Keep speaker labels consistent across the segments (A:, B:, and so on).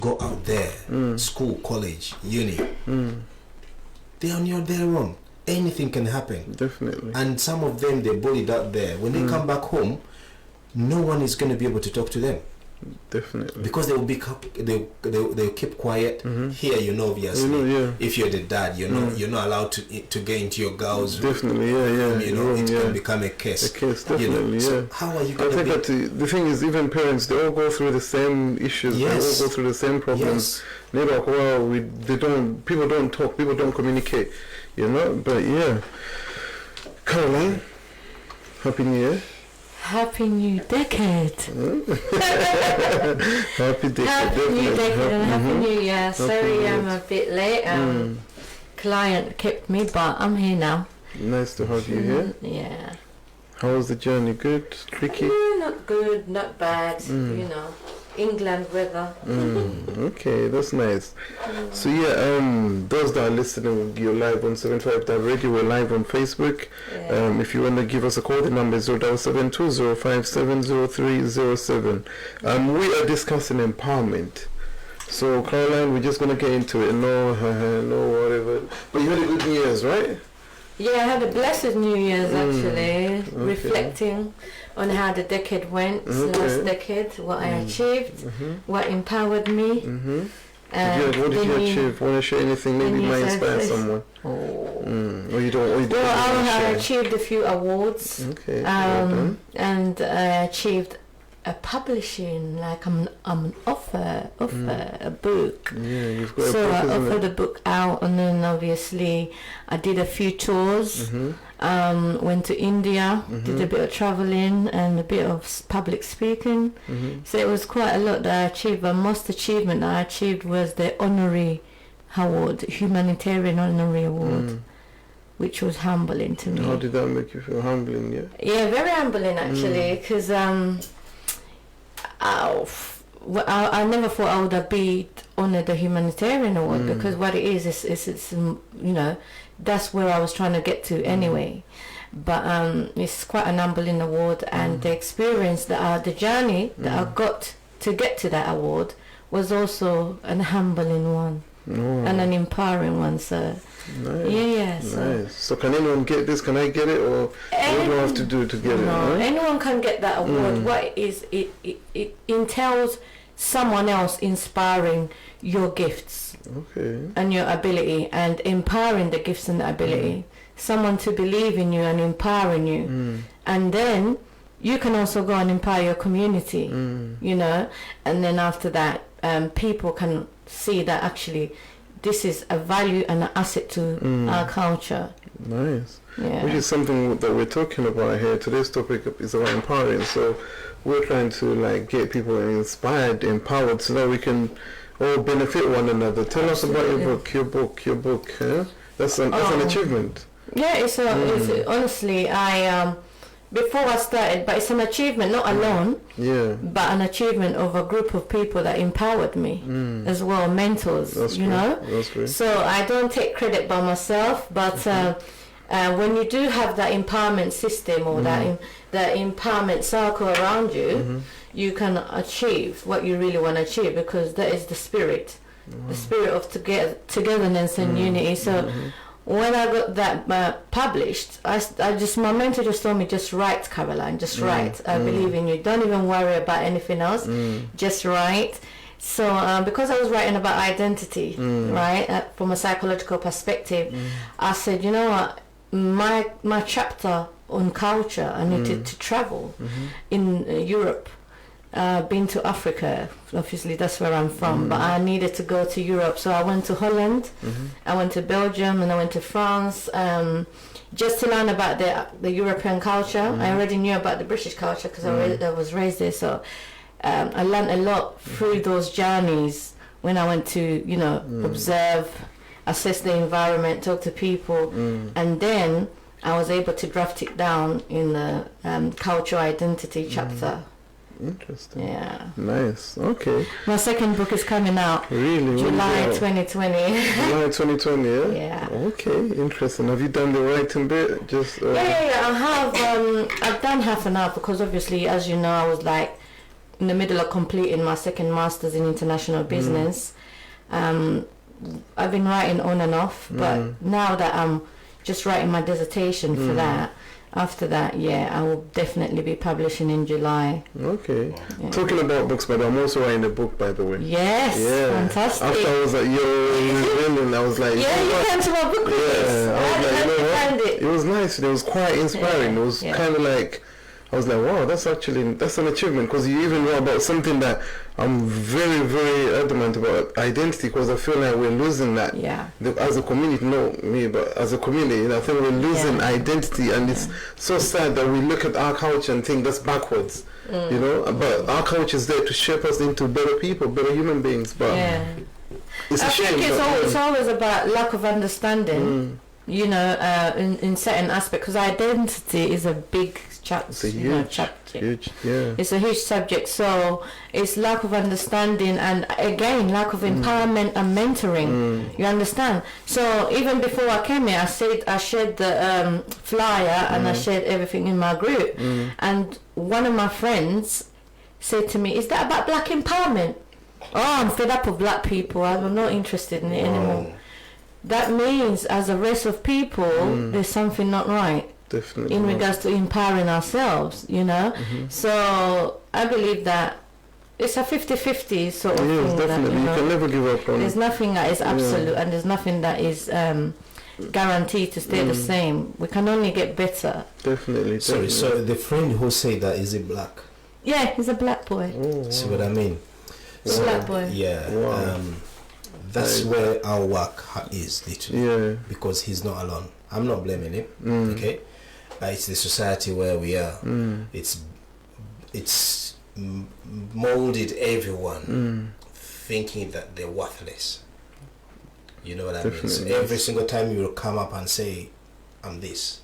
A: go out there, school, college, uni, they are on their own. Anything can happen.
B: Definitely.
A: And some of them, they're bullied out there. When they come back home, no one is going to be able to talk to them.
B: Definitely.
A: Because they'll keep quiet. Here, obviously, if you're the dad, you're not allowed to get into your girl's.
B: Definitely,
A: it can become a case.
B: A case, definitely,
A: So how are you going to?
B: I think that the thing is, even parents, they all go through the same issues. They all go through the same problems. Maybe people don't talk, people don't communicate. But yeah. Caroline, Happy New Year.
C: Happy New Decade.
B: Happy Decade.
C: Happy New Decade and Happy New Year. Sorry, I'm a bit late. Client kept me, but I'm here now.
B: Nice to have you here.
C: Yeah.
B: How was the journey? Good? Tricky?
C: Not good, not bad. England weather.
B: Okay, that's nice. So those that are listening, you're live on 75DERBY. We're live on Facebook. If you want to give us a call, the number is 07720570307. We are discussing empowerment. So Caroline, we're just gonna get into it. No whatever. But you had a good New Year's, right?
C: Yeah, I had a blessed New Year's actually. Reflecting on how the decade went, last decade, what I achieved, what empowered me.
B: What did you achieve? Want to share anything? Maybe it might inspire someone. Or you don't.
C: I achieved a few awards.
B: Okay.
C: And I achieved a publishing, like I'm an author of a book.
B: Yeah, you've got
C: so
B: a book,
C: I offered the book out, and then obviously I did a few tours. Went to India, did a bit of traveling and a bit of public speaking. So it was quite a lot that I achieved. But most achievement that I achieved was the honorary award, humanitarian honorary award, which was humbling to me.
B: How did that make you feel? Humbling, yeah?
C: Yeah, very humbling actually, because I never thought I would have been honoured the humanitarian award, because what it is it's that's where I was trying to get to anyway. But it's quite an humbling award, and the experience the journey that I got to get to that award was also an humbling one and an empowering one. So
B: nice. So can anyone get this? Can I get it, or what do I have to do to get it? Right?
C: Anyone can get that award. What it entails someone else inspiring your gifts and your ability, and empowering the gifts and the ability. Someone to believe in you and empowering you, and then you can also go and empower your community, and then after that people can see that actually this is a value and an asset to our culture.
B: Nice. Which is something that we're talking about here. Today's topic is about empowering, so we're trying to get people inspired, empowered, so that we can all benefit one another. Tell us about your book. That's an achievement.
C: Yeah, it's honestly, I before I started, but it's an achievement, not alone, but an achievement of a group of people that empowered me as well, mentors. That's great. So I don't take credit by myself, but when you do have that empowerment system or that empowerment circle around you, you can achieve what you really want to achieve, because that is the spirit of togetherness and unity. So when I got that published, my mentor just told me, just write, Caroline, just write. I believe in you. Don't even worry about anything else. Just write. So because I was writing about identity, right, from a psychological perspective, I said, you know what, my chapter on culture, I needed to travel in Europe. Been to Africa, obviously that's where I'm from, but I needed to go to Europe, so I went to Holland, I went to Belgium, and I went to France, just to learn about the European culture. I already knew about the British culture because I was raised there, so I learned a lot through those journeys when I went to observe, assess the environment, talk to people, and then I was able to draft it down in the cultural identity chapter.
B: Interesting.
C: Yeah.
B: Nice. Okay.
C: My second book is coming out.
B: Really?
C: July 2020.
B: July 2020, yeah?
C: Yeah.
B: Okay, interesting. Have you done the writing bit?
C: Yeah. I have. I've done half and half, because obviously, as you know, I was in the middle of completing my second master's in international business. I've been writing on and off, but now that I'm just writing my dissertation for that, after that, I will definitely be publishing in July.
B: Okay. Yeah. Talking about books, but I'm also writing a book, by the way.
C: Yes. Yeah. Fantastic.
B: After I was like, I was like,
C: you came to my book release.
B: I was like, you know what? It was nice. It was quite inspiring. It was kind of like, I was like, wow, that's an achievement, because you even know about something that I'm very, very adamant about, identity, because I feel like we're losing that.
C: Yeah.
B: As a community, not me, but as a community, I think we're losing identity, and it's so sad that we look at our culture and think that's backwards, you know, but our culture is there to shape us into better people, better human beings, but it's a shame.
C: I think it's always about lack of understanding, you know, in certain aspects, because identity is a big
B: it's a huge,
C: it's a huge subject. So it's lack of understanding, and again lack of empowerment and mentoring. You understand? So even before I came here, I shared the flyer and I shared everything in my group. And one of my friends said to me, "Is that about black empowerment?" Oh, I'm fed up of black people. I'm not interested in it anymore. That means, as a race of people, there's something not right.
B: Definitely
C: in regards to empowering ourselves, you know. So I believe that it's a 50-50 sort of thing.
B: Definitely.
C: That,
B: you can never give up on.
C: There's nothing that is absolute, and there's nothing that is guaranteed to stay the same. We can only get better.
B: Definitely.
A: Sorry, so the friend who said that, is he black?
C: Yeah, he's a black boy.
A: See what I mean?
C: So, black boy.
A: Yeah. Wow. That's where our work is, literally.
B: Yeah.
A: Because he's not alone. I'm not blaming him. Okay. It's the society where we are. It's molded everyone thinking that they're worthless. You know what I mean? So every single time you will come up and say, "I'm this,"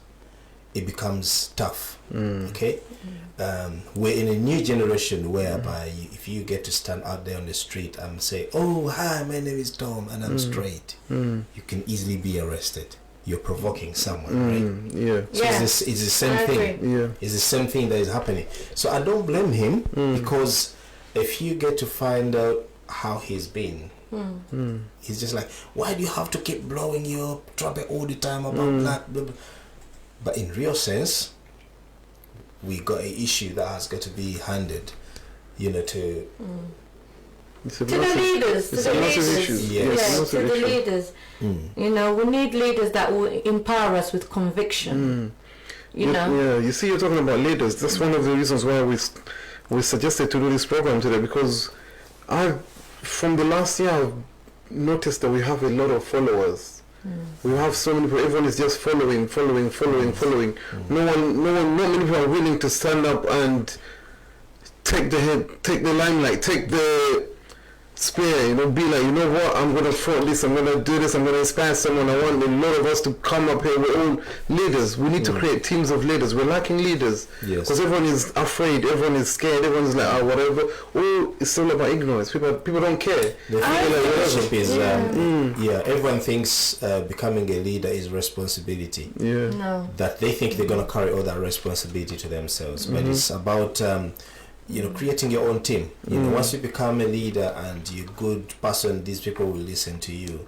A: it becomes tough. Okay. We're in a new generation whereby if you get to stand out there on the street and say, "Oh, hi, my name is Tom and I'm straight," you can easily be arrested. You're provoking someone, right? So it's the same thing. It's the same thing that is happening. So I don't blame him, because if you get to find out how he's been, he's just like, "Why do you have to keep blowing your trumpet all the time about black, blah, blah." But in real sense, we got an issue that has got to be handed, you know, to
C: the leaders, to the leaders. You know, we need leaders that will empower us with conviction. You know.
B: Yeah, you see, you're talking about leaders. That's one of the reasons why we suggested to do this program today, because from the last year, I've noticed that we have a lot of followers. We have so many people. Everyone is just following. Not many people are willing to stand up and take the limelight, take the spear, you know, be like, you know what, I'm going to fight this, I'm going to do this, I'm going to inspire someone. I want a lot of us to come up here. We're all leaders. We need to create teams of leaders. We're lacking leaders. Because everyone is afraid, everyone is scared, everyone's like, whatever. It's all about ignorance. People don't care.
A: The leadership is, everyone thinks becoming a leader is responsibility.
C: No.
A: That they think they're going to carry all that responsibility to themselves. But it's about you know, creating your own team. You know, once you become a leader and you're a good person, these people will listen to you.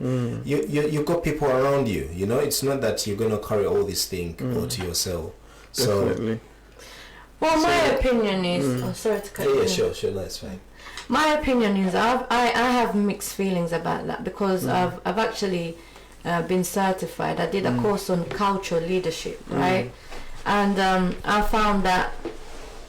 A: You got people around you. You know, it's not that you're going to carry all this thing all to yourself.
B: Definitely.
C: Well, my opinion is... sorry to cut you.
A: Yeah, sure, that's fine.
C: My opinion is I have mixed feelings about that, because I've actually been certified. I did a course on cultural leadership, right? And I found that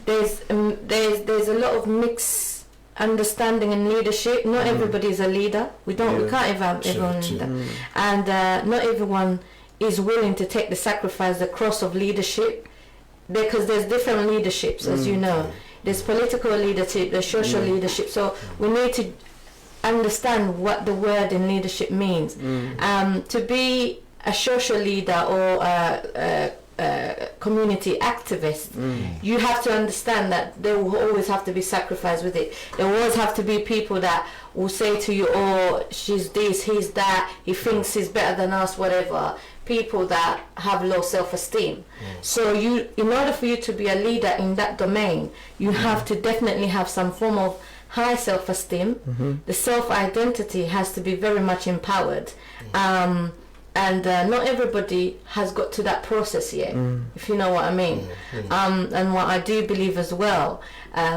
C: there's a lot of mixed understanding in leadership. Not everybody is a leader. We can't have everyone leader, and not everyone is willing to take the sacrifice, the cross of leadership, because there's different leaderships, as you know. There's political leadership, there's social leadership. So we need to understand what the word in leadership means. To be a social leader or community activist, you have to understand that there will always have to be sacrifice with it. There will always have to be people that will say to you, "Oh, she's this, he's that, he thinks he's better than us," whatever. people that have low self-esteem. So in order for you to be a leader in that domain, you have to definitely have some form of high self-esteem. The self-identity has to be very much empowered. And not everybody has got to that process yet, if you know what I mean. And what I do believe as well,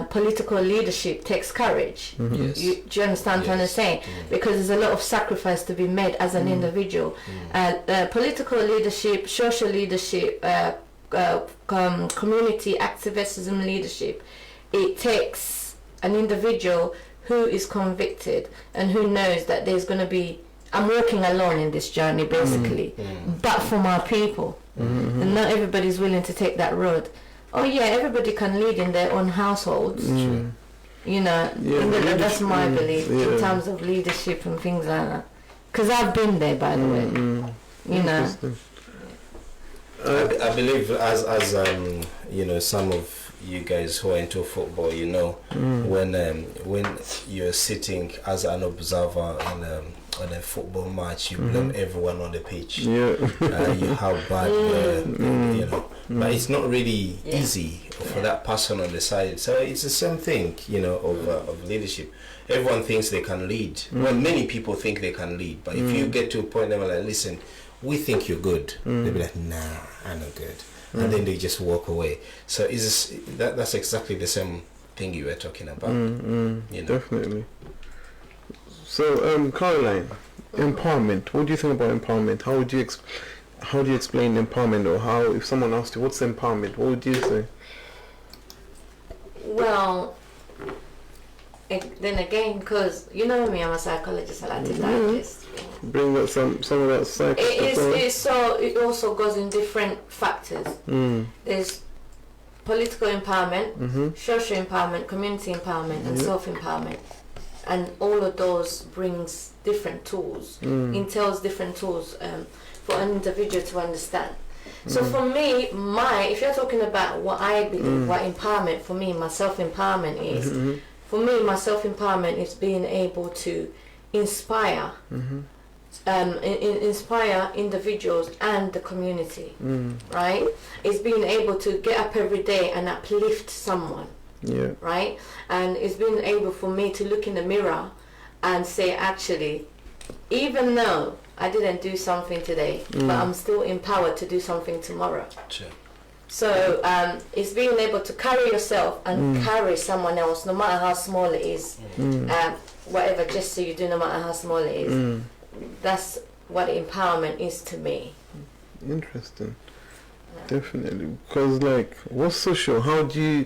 C: political leadership takes courage. Do you understand what I'm saying? Because there's a lot of sacrifice to be made as an individual. Political leadership, social leadership, community activism leadership, it takes an individual who is convicted and who knows that there's going to be, I'm walking alone in this journey basically, but for my people. And not everybody's willing to take that road. Oh yeah, everybody can lead in their own households. You know, that's my belief in terms of leadership and things like that. Because I've been there, by the way. You know.
A: I believe as you know, some of you guys who are into football, you know, when you're sitting as an observer on a football match, you blame everyone on the pitch. You how bad you know, but it's not really easy for that person on the side. So it's the same thing, you know, of leadership. Everyone thinks they can lead. Well, many people think they can lead, but if you get to a point where like, listen, we think you're good, they'll be like, nah, I'm not good. And then they just walk away. So that's exactly the same thing you were talking about. You know? Definitely.
B: So, Caroline, empowerment. What do you think about empowerment? How do you explain empowerment, or how, if someone asked you what's empowerment, what would you say?
C: Well, then again, because you know me, I'm a psychologist. I like to digest.
B: Bring that some of that psych.
C: So it also goes in different factors. There's political empowerment, social empowerment, community empowerment, and self-empowerment. And all of those brings different tools, entails different tools for an individual to understand. So for me, if you're talking about what I believe, what empowerment for me, my self-empowerment is, for me, my self-empowerment is being able to inspire, inspire individuals and the community, right? It's being able to get up every day and uplift someone. Right? And it's been able for me to look in the mirror and say, actually, even though I didn't do something today, but I'm still empowered to do something tomorrow. So it's being able to carry yourself and carry someone else, no matter how small it is, whatever gesture you do, no matter how small it is. That's what empowerment is to me.
B: Interesting. Definitely. Because, like, what's social? How do you...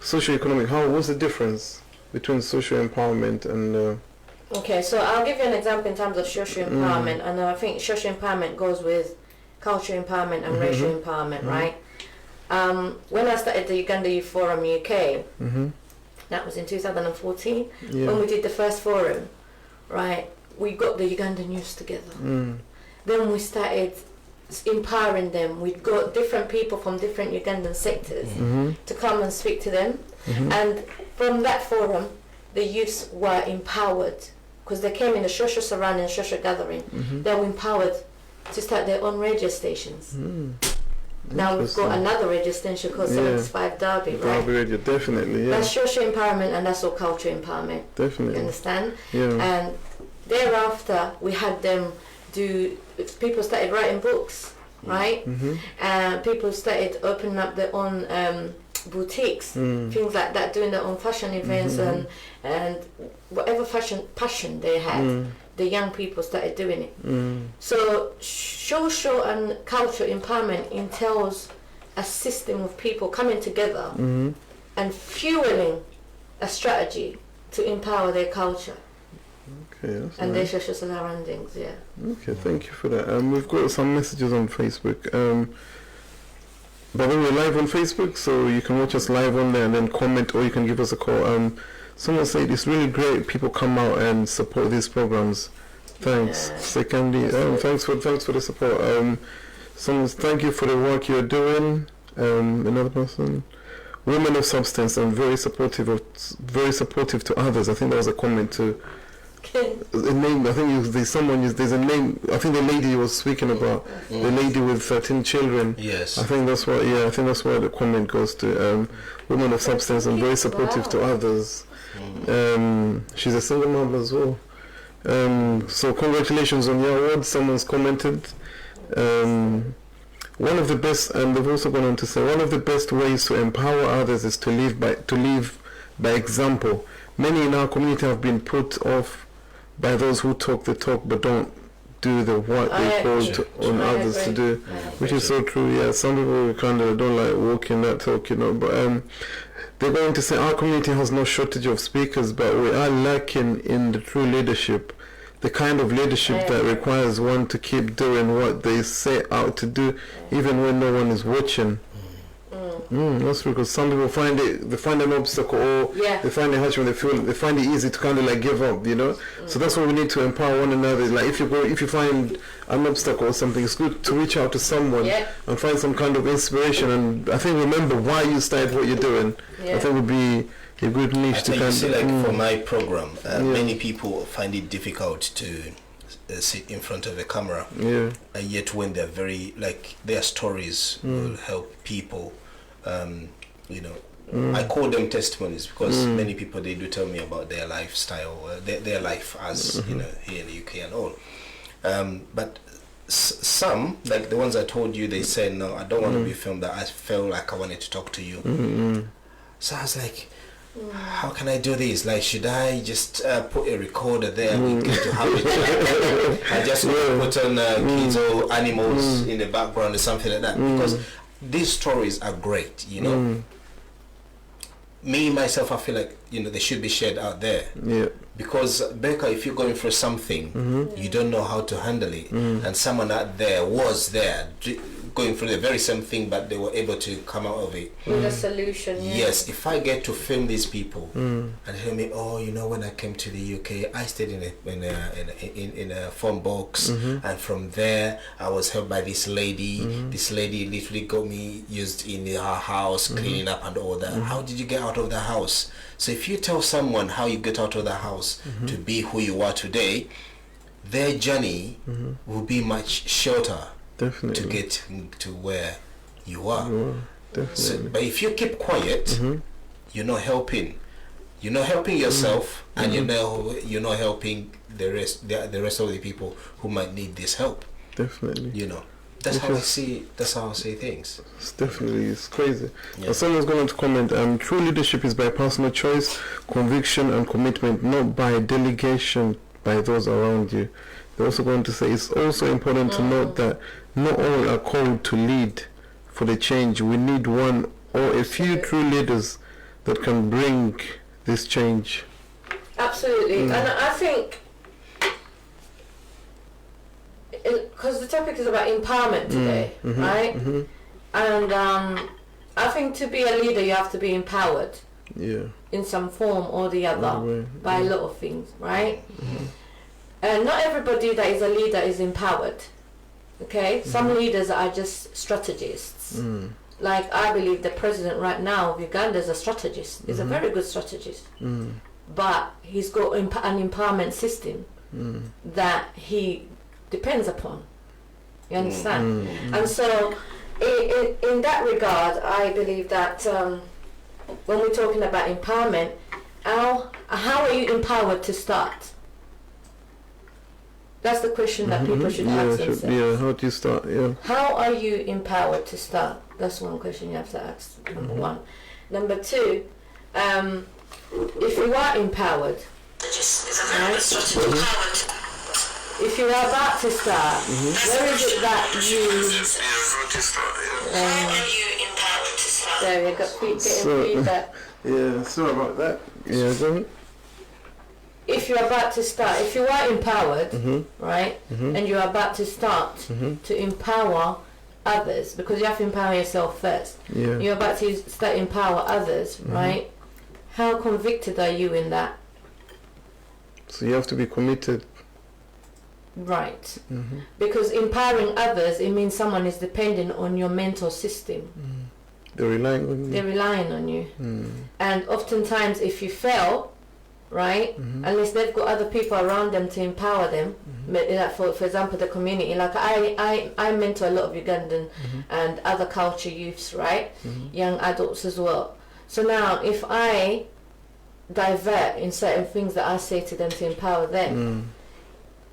B: Socio-economic, what's the difference between social empowerment and...
C: Okay, so I'll give you an example in terms of social empowerment, and I think social empowerment goes with cultural empowerment and racial empowerment, right? When I started the Uganda Youth Forum UK, that was in 2014, when we did the first forum, right, we got the Ugandan youths together. Then we started empowering them. We got different people from different Ugandan sectors to come and speak to them, and from that forum the youths were empowered because they came in a social surrounding, social gathering. They were empowered to start their own radio stations. Now we've got another radio station called 75DERBY, right?
B: Derby Radio, definitely,
C: That's social empowerment, and that's all cultural empowerment.
B: Definitely.
C: You understand? And thereafter we had them people started writing books, right? And people started opening up their own boutiques, things like that, doing their own fashion events, and whatever passion they had, the young people started doing it. So social and cultural empowerment entails a system of people coming together and fueling a strategy to empower their culture.
B: Okay,
C: and their social surroundings,
B: Okay, thank you for that. We've got some messages on Facebook. By the way, we're live on Facebook, so you can watch us live on there and then comment, or you can give us a call. Someone said it's really great people come out and support these programs. Thanks. Secondly, thanks for the support. Someone, thank you for the work you're doing. Another person, women of substance and very supportive to others. I think that was a comment to a name. I think there's a name. I think the lady you was speaking about, the lady with 13 children.
A: Yes.
B: I think that's what. Yeah, I think that's where the comment goes to. Woman of substance and very supportive to others. She's a single mom as well. So congratulations on your award. Someone's commented. One of the best, and they've also gone on to say, one of the best ways to empower others is to live by example. Many in our community have been put off by those who talk the talk but don't do the what they call on others to do, which is so true. Yeah, some people kind of don't like walking that talk, but they're going to say our community has no shortage of speakers, but we are lacking in the true leadership, the kind of leadership that requires one to keep doing what they set out to do, even when no one is watching. That's true, because some people find an obstacle, or they find it hard when they find it easy to kind of like give up, So that's why we need to empower one another. Like if you find an obstacle or something, it's good to reach out to someone and find some kind of inspiration. And I think remember why you started what you're doing. I think would be a good niche to kind of.
A: See, like for my program, many people find it difficult to sit in front of a camera. And yet when they're their stories will help people. I call them testimonies because many people, they do tell me about their lifestyle, their life as here in the UK and all. But some, like the ones I told you, they said, no, I don't want to be filmed. That I felt like I wanted to talk to you. So I was like, how can I do this? Like, should I just put a recorder there and get to have it? I just put on kids or animals in the background or something like that, because these stories are great, Me, myself, I feel like, they should be shared out there. Because, Becca, if you're going through something, you don't know how to handle it, and someone out there was there going through the very same thing, but they were able to come out of it
C: with a solution.
A: Yes, if I get to film these people and tell me, when I came to the UK, I stayed in a phone box, and from there I was helped by this lady. This lady literally got me used in her house, cleaning up and all that. How did you get out of the house? So if you tell someone how you get out of the house to be who you are today, their journey will be much shorter.
B: Definitely.
A: To get to where you are.
B: Definitely.
A: So, but if you keep quiet, you're not helping. You're not helping yourself, and you're not helping the rest of the people who might need this help.
B: Definitely.
A: That's how I see. That's how I see things.
B: It's crazy. Someone's going to comment. True leadership is by personal choice, conviction, and commitment, not by delegation by those around you. They're also going to say it's also important to note that not all are called to lead for the change. We need one or a few true leaders that can bring this change.
C: Absolutely. And I think, because the topic is about empowerment today, right? And I think to be a leader, you have to be empowered in some form or the other by a lot of things, right? And not everybody that is a leader is empowered. Okay, some leaders are just strategists. Like I believe the president right now of Uganda is a strategist. He's a very good strategist, but he's got an empowerment system that he depends upon. You understand? And so, in that regard, I believe that when we're talking about empowerment, how are you empowered to start? That's the question that people should ask themselves.
B: How do you start?
C: How are you empowered to start? That's one question you have to ask, number one. Number two, if you are empowered, if you are about to start, where is it that you... there we go, getting feedback.
B: Yeah, sorry about that. Yeah, go ahead.
C: If you're about to start, if you are empowered, right, and you're about to start to empower others, because you have to empower yourself first. You're about to start empower others, right? How convicted are you in that?
B: So you have to be committed.
C: Right. Because empowering others, it means someone is dependent on your mental system.
B: They're relying on you.
C: They're relying on you. And oftentimes if you fail, right? Unless they've got other people around them to empower them. Like for example, the community. Like I mentor a lot of Ugandan and other culture youths, right? Young adults as well. So now, if I divert in certain things that I say to them to empower them,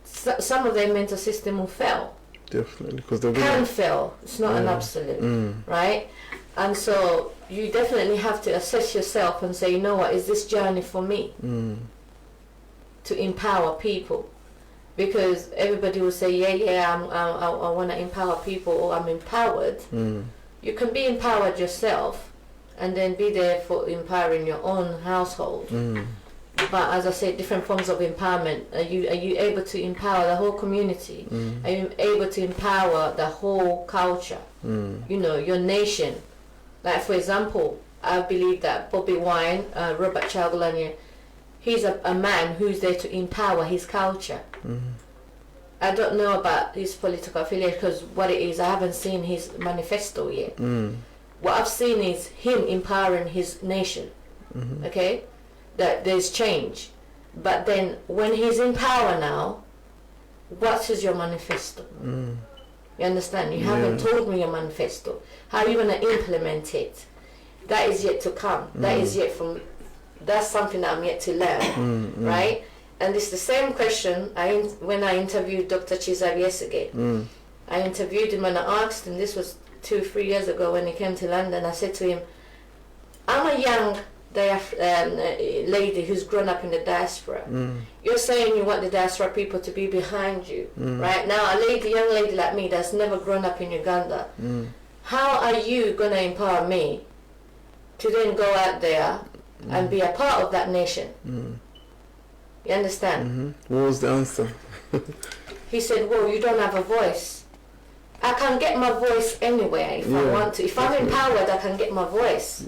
C: some of their mental system will fail.
B: Definitely, because they
C: can fail. It's not an absolute, right? And so you definitely have to assess yourself and say, you know what, is this journey for me to empower people? Because everybody will say, I want to empower people, or I'm empowered. You can be empowered yourself and then be there for empowering your own household. But as I said, different forms of empowerment. Are you able to empower the whole community? Are you able to empower the whole culture? You know, your nation. Like for example, I believe that Bobby Wine, Robert Chagulanyi, he's a man who's there to empower his culture. I don't know about his political affiliation, because what it is, I haven't seen his manifesto yet. What I've seen is him empowering his nation. Okay? That there's change. But then when he's in power now, what is your manifesto? You understand? You haven't told me your manifesto. How are you going to implement it? That is yet to come. That is yet from... That's something that I'm yet to learn, right? And it's the same question when I interviewed Dr. Chizabi Esege. I interviewed him and I asked him, this was 2-3 years ago when he came to London, I said to him, I'm a young lady who's grown up in the diaspora. You're saying you want the diaspora people to be behind you, right? Now a young lady like me that's never grown up in Uganda, how are you going to empower me to then go out there and be a part of that nation? You understand?
B: What was the answer?
C: He said, well, you don't have a voice. I can get my voice anywhere if I want to. If I'm empowered, I can get my voice.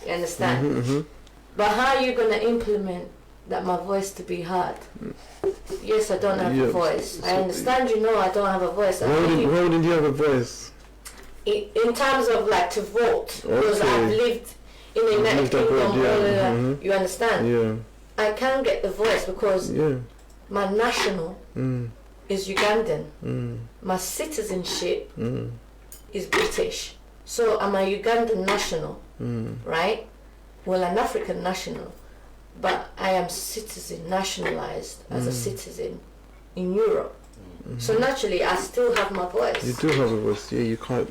C: You understand? But how are you going to implement that my voice to be heard? Yes, I don't have a voice. I understand, you know, I don't have a voice.
B: Why didn't you have a voice?
C: In terms of like to vote, because I've lived in the United Kingdom, you understand?
B: Yeah.
C: I can't get the voice because my national is Ugandan. My citizenship is British. So I'm a Ugandan national, right? Well, an African national, but I am citizen, nationalized as a citizen in Europe. So naturally, I still have my voice.
B: You do have a voice, you can't.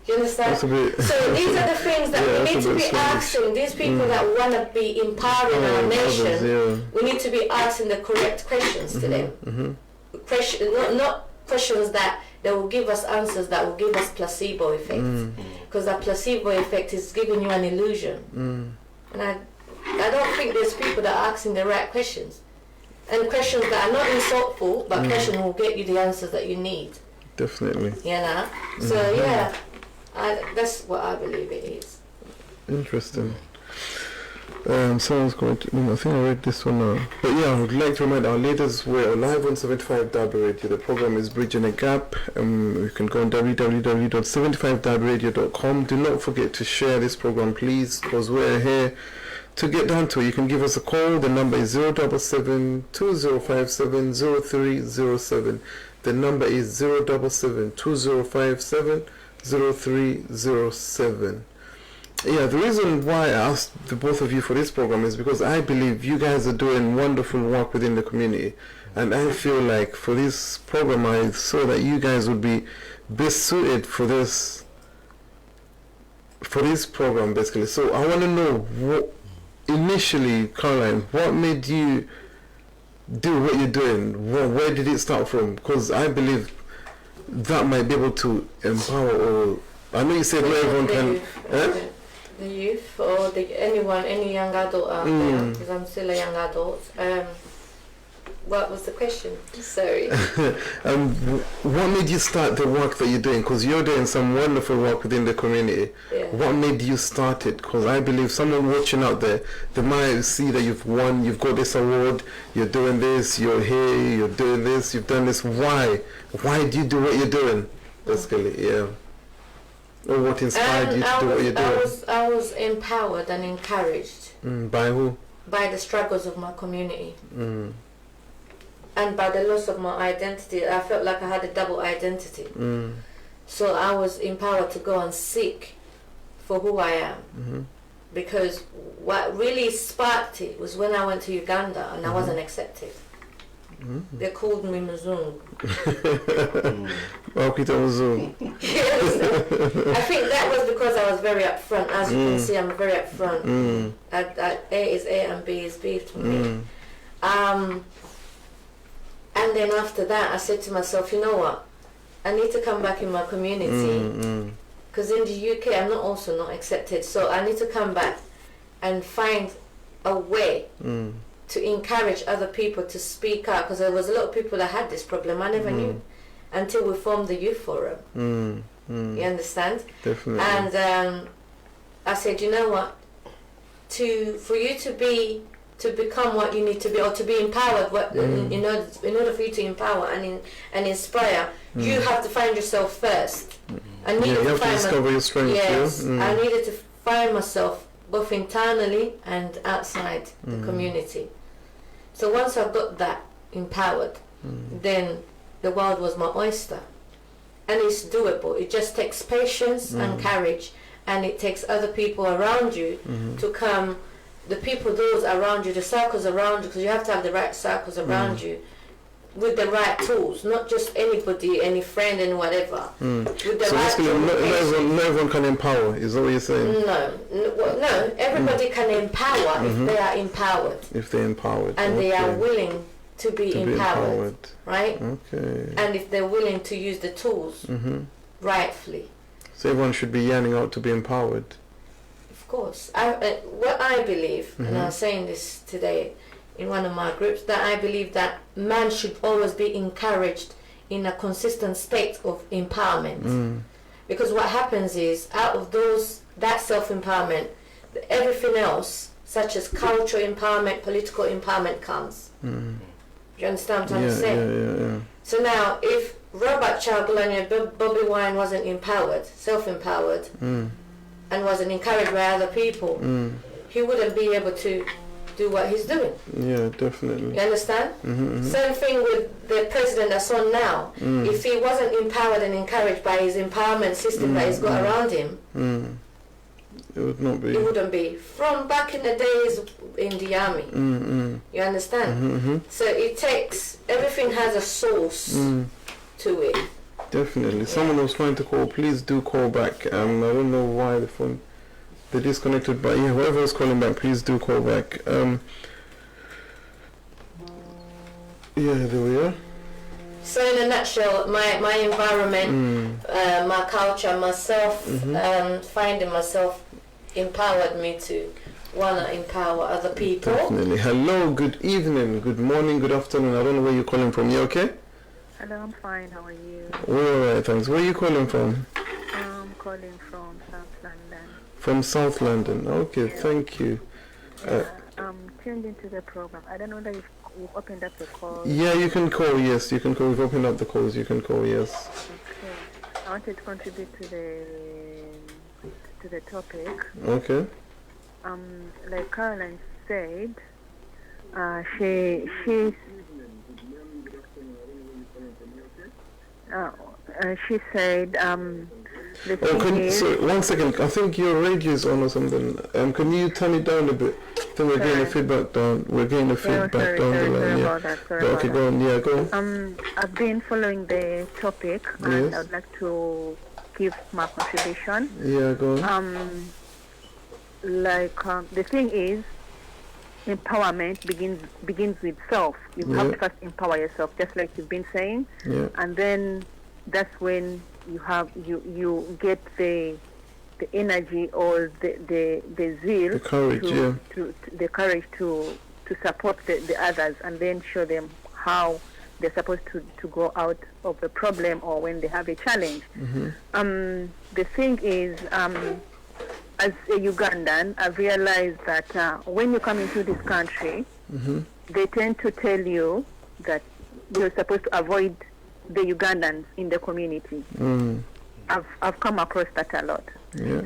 C: You understand? So these are the things that we need to be asking. These people that want to be empowering our nation, we need to be asking the correct questions to them. Not questions that they will give us answers that will give us placebo effect. Because that placebo effect is giving you an illusion. And I don't think there's people that are asking the right questions. And questions that are not insultful, but questions will get you the answers that you need.
B: Definitely.
C: You know? So that's what I believe it is.
B: Interesting. Someone's going to... I think I read this one now. But I would like to remind our leaders we're live on 75DERBY Radio. The program is Bridging a Gap. You can go on www.75derbyradio.com. Do not forget to share this program, please, because we're here to get down to it. You can give us a call. The number is 077-2057-0307. The number is 077-2057-0307. The reason why I asked the both of you for this program is because I believe you guys are doing wonderful work within the community, and I feel like for this program I saw that you guys would be best suited for this program basically. So I want to know, what initially, Caroline, what made you do what you're doing? Where did it start from? Because I believe that might be able to empower, or I know you said not everyone can.
C: The youth or any young adult out there, because I'm still a young adult. What was the question? Sorry.
B: What made you start the work that you're doing? Because you're doing some wonderful work within the community. What made you start it? Because I believe someone watching out there, they might see that you've won, you've got this award, you're doing this, you're here, you're doing this, you've done this. Why do you do what you're doing? Basically, Or what inspired you to do what you're doing?
C: I was empowered and encouraged.
B: By who?
C: by the struggles of my community. And by the loss of my identity. I felt like I had a double identity. So I was empowered to go and seek for who I am. Because what really sparked it was when I went to Uganda and I wasn't accepted. They called me Mzungu. Yes. I think that was because I was very upfront. As you can see, I'm very upfront. A is A and B is B to me. And then after that, I said to myself, you know what? I need to come back in my community. Because in the UK, I'm also not accepted. So I need to come back and find a way to encourage other people to speak out. Because there was a lot of people that had this problem. I never knew until we formed the youth forum. You understand?
B: Definitely.
C: And I said, you know what? For you to become what you need to be, or to be empowered, in order for you to empower and inspire, you have to find yourself first. I needed
B: you have to discover your strengths.
C: Yes, I needed to find myself both internally and outside the community. So once I got that empowered, then the world was my oyster. And it's doable. It just takes patience and courage, and it takes other people around you to come. The people, those around you, the circles around you, because you have to have the right circles around you with the right tools, not just anybody, any friend and whatever. With the
B: so
C: right
B: not everyone can empower, is that what you're saying?
C: No, everybody can empower if they are empowered.
B: If they're empowered.
C: And they are willing to be empowered. Right?
B: Okay.
C: And if they're willing to use the tools rightfully.
B: So everyone should be yearning out to be empowered.
C: Of course. What I believe, and I was saying this today in one of my groups, that I believe that man should always be encouraged in a consistent state of empowerment. Because what happens is, out of that self-empowerment, everything else, such as cultural empowerment, political empowerment, comes. Do you understand what I'm trying to say?
B: Yeah.
C: So now, if Robert Chagulanyi, Bobby Wine wasn't empowered, self-empowered, and wasn't encouraged by other people, he wouldn't be able to do what he's doing.
B: Yeah, definitely.
C: You understand? Same thing with the president that's on now. If he wasn't empowered and encouraged by his empowerment system that he's got around him,
B: it would not be.
C: It wouldn't be. From back in the days in the army. You understand? So it takes, everything has a source to it.
B: Definitely. Someone was trying to call. Please do call back. I don't know why the phone they disconnected, but yeah, whoever is calling back, please do call back. Yeah, there we are.
C: So in a nutshell, my environment, my culture, myself, finding myself empowered me to want to empower other people.
B: Definitely. Hello, good evening, good morning, good afternoon. I don't know where you're calling from. You okay?
D: Hello, I'm fine. How are you?
B: We're alright, thanks. Where are you calling from?
D: I'm calling from South London.
B: From South London. Okay, thank you.
D: I'm tuned into the program. I don't know whether you've opened up the call.
B: Yeah, you can call. Yes, you can call. We've opened up the calls. You can call. Yes.
D: Okay. I wanted to contribute to the topic.
B: Okay.
D: Like Caroline said, she said,
B: sorry, 1 second. I think your radio is on or something. Can you turn it down a bit? I think we're getting a feedback down. We're getting a feedback down the line. Yeah. Okay, go on. Yeah, go on.
D: I've been following the topic, and I'd like to give my contribution.
B: Yeah, go on.
D: The thing is, empowerment begins with self. You have to first empower yourself, just like you've been saying, and then that's when you get the energy or the zeal,
B: the courage,
D: to the courage to support the others, and then show them how they're supposed to go out of the problem or when they have a challenge. The thing is, as a Ugandan, I've realized that when you come into this country, they tend to tell you that you're supposed to avoid the Ugandans in the community. I've come across that a lot.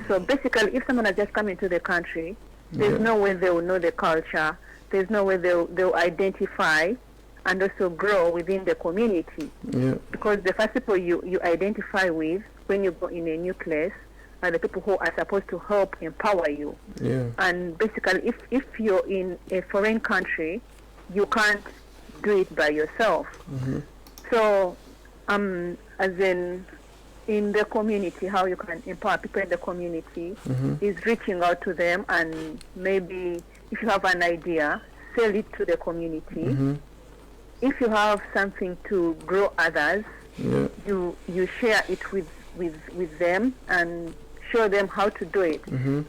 D: So basically, if someone has just come into the country, There's no way they will know the culture. There's no way they'll identify and also grow within the community.
B: Yeah.
D: Because the first people you identify with when you go in a new place are the people who are supposed to help empower you.
B: Yeah.
D: And basically, if you're in a foreign country, you can't do it by yourself.
B: Mm-hmm.
D: So, as in the community, how you can empower people in the community is reaching out to them, and maybe if you have an idea, sell it to the community. If you have something to grow others, you share it with them and show them how to do it.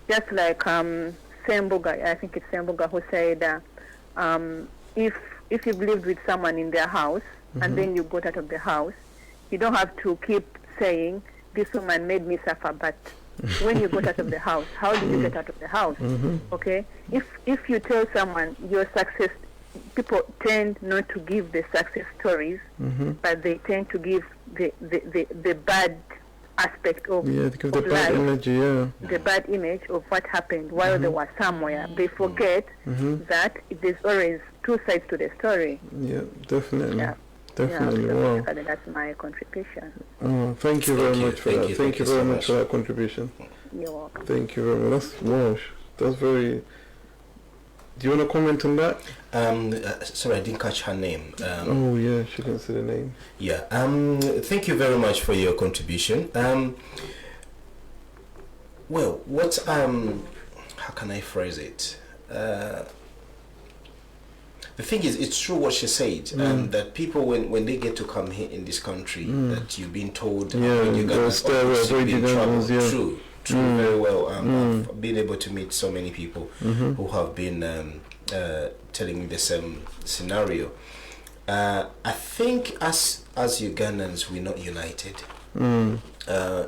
D: Just like Sembuga, I think it's Sembuga, who said if you've lived with someone in their house and then you got out of the house, you don't have to keep saying, this woman made me suffer, but when you got out of the house, how did you get out of the house? Okay? If you tell someone your success, people tend not to give the success stories, but they tend to give the bad aspect of,
B: the bad image,
D: the bad image of what happened while they were somewhere. They forget that there's always two sides to the story.
B: Yeah, definitely.
D: Yeah.
B: Definitely.
D: So
B: Wow.
D: that's my contribution.
B: Oh, thank you very much for that. Thank you very much for that contribution.
D: You're welcome.
B: Thank you very much. That's very. Do you want to comment on that?
A: Sorry, I didn't catch her name.
B: Oh yeah, she didn't say the name.
A: Yeah. Thank you very much for your contribution. Well, what how can I phrase it? The thing is, it's true what she said, that people, when they get to come here in this country, that you've been told when you're going to be in trouble. True, very well. I've been able to meet so many people who have been telling me the same scenario. I think as Ugandans, we're not united.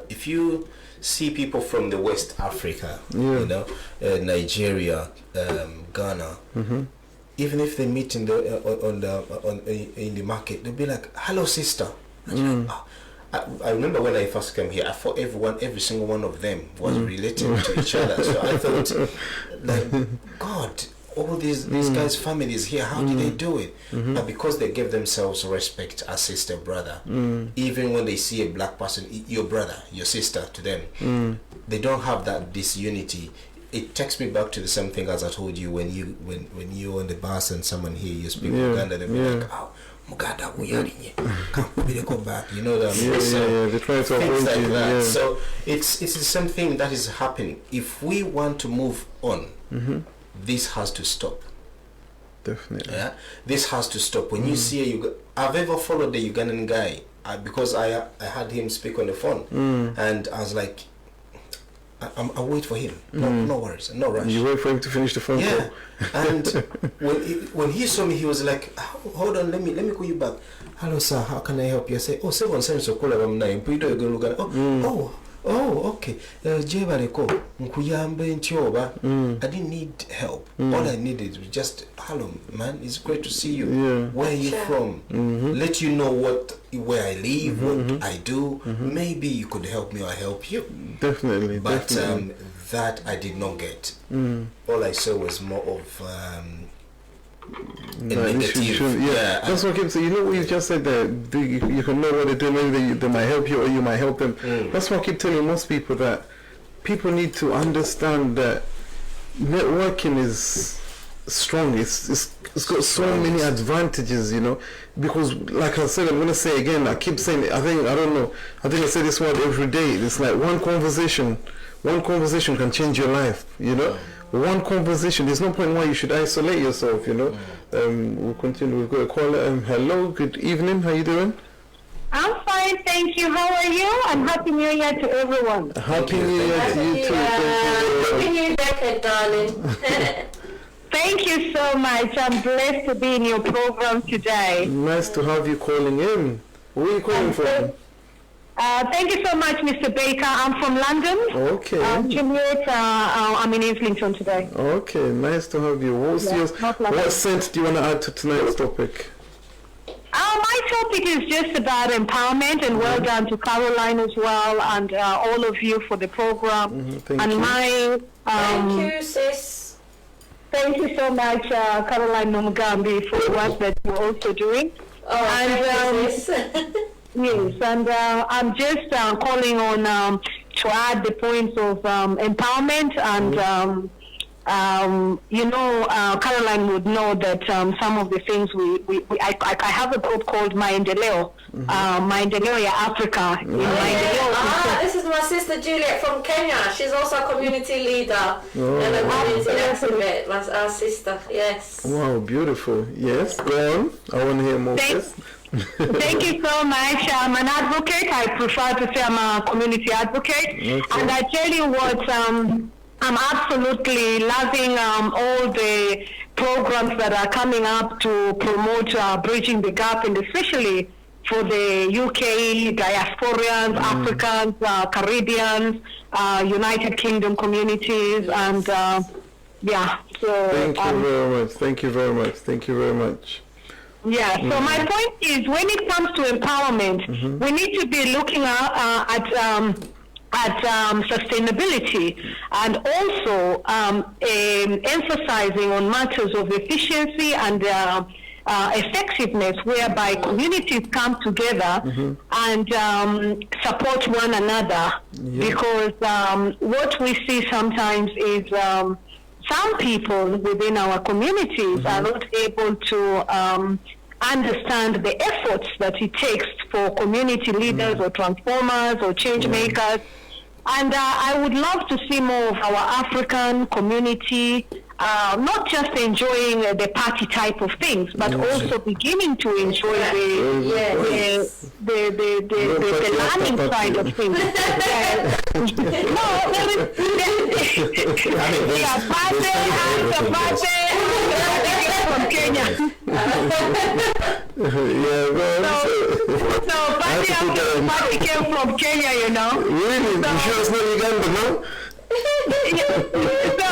A: If you see people from the West Africa, you know, Nigeria, Ghana, even if they meet in the market, they'll be like, "Hello, sister." I remember when I first came here, I thought every single one of them was related to each other. So I thought, like, God, all these guys' families here, how did they do it? But because they gave themselves respect as sister, brother, even when they see a black person, your brother, your sister to them, they don't have that disunity. It takes me back to the same thing as I told you when you're on the bus and someone here, you speak Uganda, they'll be like, "Oh, Muganda, we are in here. Come back." You know what I mean?
B: They try to
A: things like
B: avoid you.
A: that. So it's the same thing that is happening. If we want to move on, this has to stop.
B: Definitely.
A: Yeah, this has to stop. When you see I've ever followed the Ugandan guy because I had him speak on the phone, and I was like, I'll wait for him. No worries, no rush.
B: You wait for him to finish the phone call.
A: And when he saw me, he was like, "Hold on, let me call you back. Hello, sir. How can I help you?" I say, "Oh, someone sent so call I'm nine. Oh, okay. Jebareko, nkuyambe ntyoba. I didn't need help. All I needed was just, hello, man. It's great to see you. Where are you from? Let you know where I live, what I do. Maybe you could help me or I help you."
B: Definitely.
A: But that I did not get. All I saw was more of negative.
B: Yeah, that's what keeps saying. You know what you just said that you can know what they do. Maybe they might help you or you might help them. That's what I keep telling most people, that people need to understand that networking is strong. It's got so many advantages, you know. Because like I said, I'm gonna say again. I keep saying it. I think I say this word every day. It's like one conversation can change your life, you know. One conversation. There's no point why you should isolate yourself, you know. We'll continue. We've got a caller. Hello, good evening. How you doing?
E: I'm fine, thank you. How are you? And Happy New Year to everyone.
B: Happy New Year to you too.
C: Happy New Year, darling.
E: Thank you so much. I'm blessed to be in your program today.
B: Nice to have you calling in. Where are you calling from?
E: Thank you so much, Mr. Baker. I'm from London.
B: Okay.
E: Juliet, I'm in Islington today.
B: Okay, nice to have you. What sense do you want to add to tonight's topic?
E: My topic is just about empowerment, and well done to Caroline as well, and all of you for the program.
B: Thank you.
C: Thank you, sis.
E: Thank you so much, Caroline Nomugambi, for the work that you're also doing.
C: Yes,
E: and I'm just calling on to add the points of empowerment and. Caroline would know that some of the things I have a group called Maendeleo, Maendeleo Africa.
C: This is my sister Juliet from Kenya. She's also a community leader and a community activist. Our sister, yes.
B: Wow, beautiful. Yes, go on. I want to hear more.
E: Thank you so much. I'm an advocate. I prefer to say I'm a community advocate. Okay. And I tell you what, I'm absolutely loving all the programs that are coming up to promote bridging the gap, and especially for the UK diasporans, Africans, Caribbeans, United Kingdom communities, and so.
B: Thank you very much. Thank you very much. Thank you very much.
E: Yeah. So my point is, when it comes to empowerment, we need to be looking at sustainability, and also emphasizing on matters of efficiency and effectiveness, whereby communities come together and support one another. Because what we see sometimes is some people within our communities are not able to understand the efforts that it takes for community leaders or transformers or change makers. And I would love to see more of our African community not just enjoying the party type of things, but also beginning to enjoy the learning side of things. From Kenya. So party came from Kenya, you know.
B: Really? You sure it's not Uganda, no?
E: So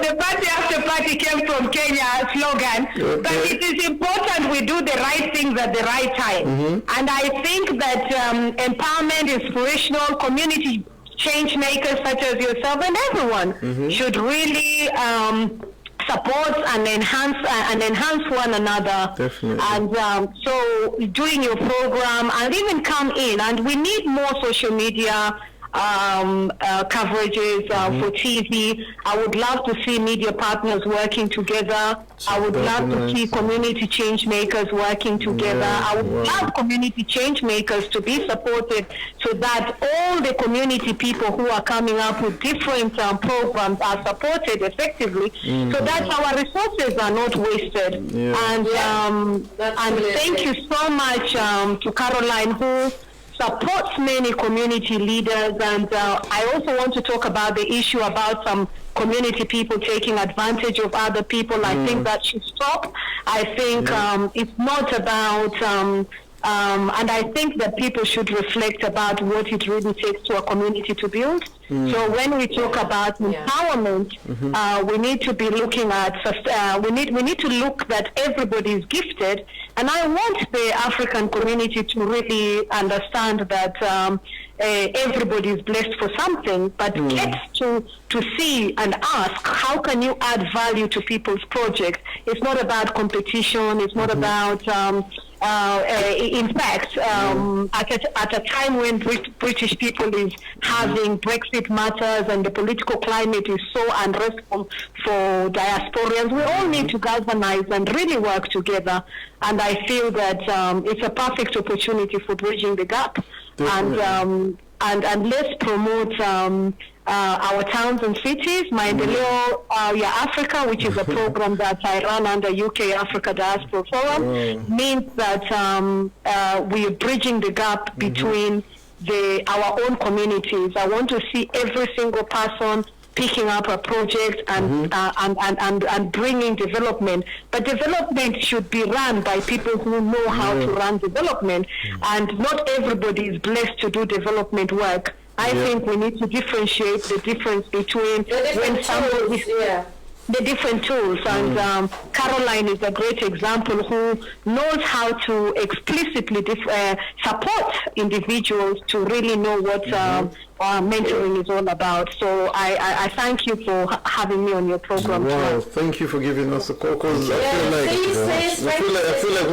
E: the party after party came from Kenya slogan, but it is important we do the right things at the right time. And I think that empowerment, inspirational community change makers such as yourself and everyone should really support and enhance one another.
B: Definitely.
E: And so doing your program and even come in, and we need more social media coverages for TV. I would love to see media partners working together. I would love to see community change makers working together. I would love community change makers to be supported, so that all the community people who are coming up with different programs are supported effectively, so that our resources are not wasted. And thank you so much to Caroline, who supports many community leaders. And I also want to talk about the issue about some community people taking advantage of other people. I think that should stop. I think it's not about and I think that people should reflect about what it really takes to a community to build. So when we talk about empowerment, we need to be looking at we need to look that everybody is gifted. And I want the African community to really understand that everybody is blessed for something, but get to see and ask, how can you add value to people's projects? It's not about competition. It's not about in fact, at a time when British people is having Brexit matters and the political climate is so unrestful for diasporians, we all need to galvanize and really work together. And I feel that it's a perfect opportunity for bridging the gap. And let's promote our towns and cities. Maendeleo Africa, which is a program that I run under UK Africa Diaspora Forum, means that we are bridging the gap between our own communities. I want to see every single person picking up a project and bringing development. But development should be run by people who know how to run development, and not everybody is blessed to do development work. I think we need to differentiate the difference between the different tools. And Caroline is a great example who knows how to explicitly support individuals to really know what mentoring is all about. So I thank you for having me on your program.
B: Wow, thank you for giving us a call, because I feel like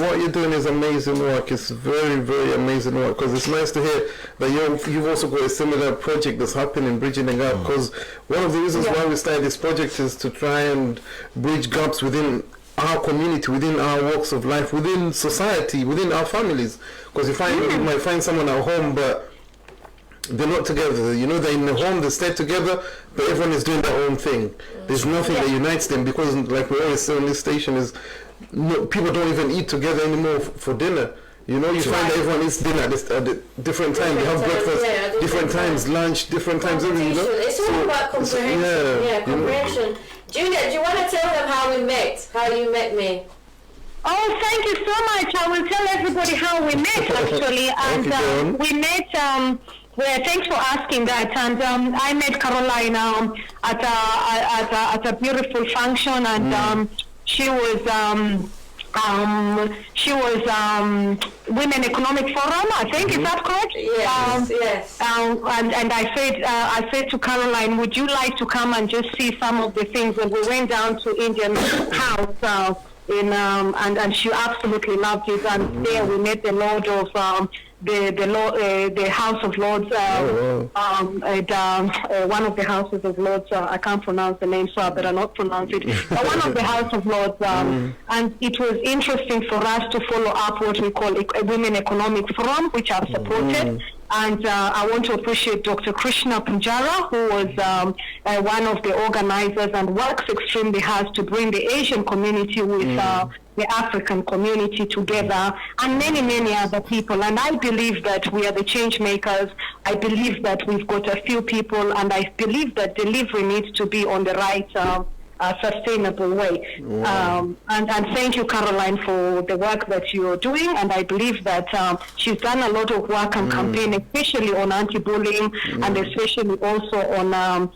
B: what you're doing is amazing work. It's very, very amazing work, because it's nice to hear that you've also got a similar project that's happening, bridging the gap, because one of the reasons why we started this project is to try and bridge gaps within our community, within our walks of life, within society, within our families, because you might find someone at home but they're not together. You know, they're in the home, they stay together, but everyone is doing their own thing. There's nothing that unites them, because like we always say on this station is people don't even eat together anymore for dinner. You know, you find that everyone eats dinner at different times. They have breakfast, different times, lunch, different times. You know?
C: It's all about comprehension. Comprehension. Julia, do you want to tell them how we met? How you met me?
E: Oh, thank you so much. I will tell everybody how we met, actually. And we met... thanks for asking that. And I met Caroline at a beautiful function, and she was Women Economic Forum, I think. Is that correct?
C: Yes. Yes.
E: And I said to Caroline, would you like to come and just see some of the things? And we went down to Indian House and she absolutely loved it. And there we met the Lord of the House of Lords, one of the Houses of Lords. I can't pronounce the name, so I better not pronounce it. But one of the House of Lords, and it was interesting for us to follow up what we call a Women Economic Forum, which I've supported. And I want to appreciate Dr. Krishna Punjara, who was one of the organizers and works extremely hard to bring the Asian community with the African community together, and many, many other people. And I believe that we are the change makers. I believe that we've got a few people, and I believe that delivery needs to be on the right sustainable way. And thank you, Caroline, for the work that you're doing. And I believe that she's done a lot of work and campaign, especially on anti-bullying, and especially also on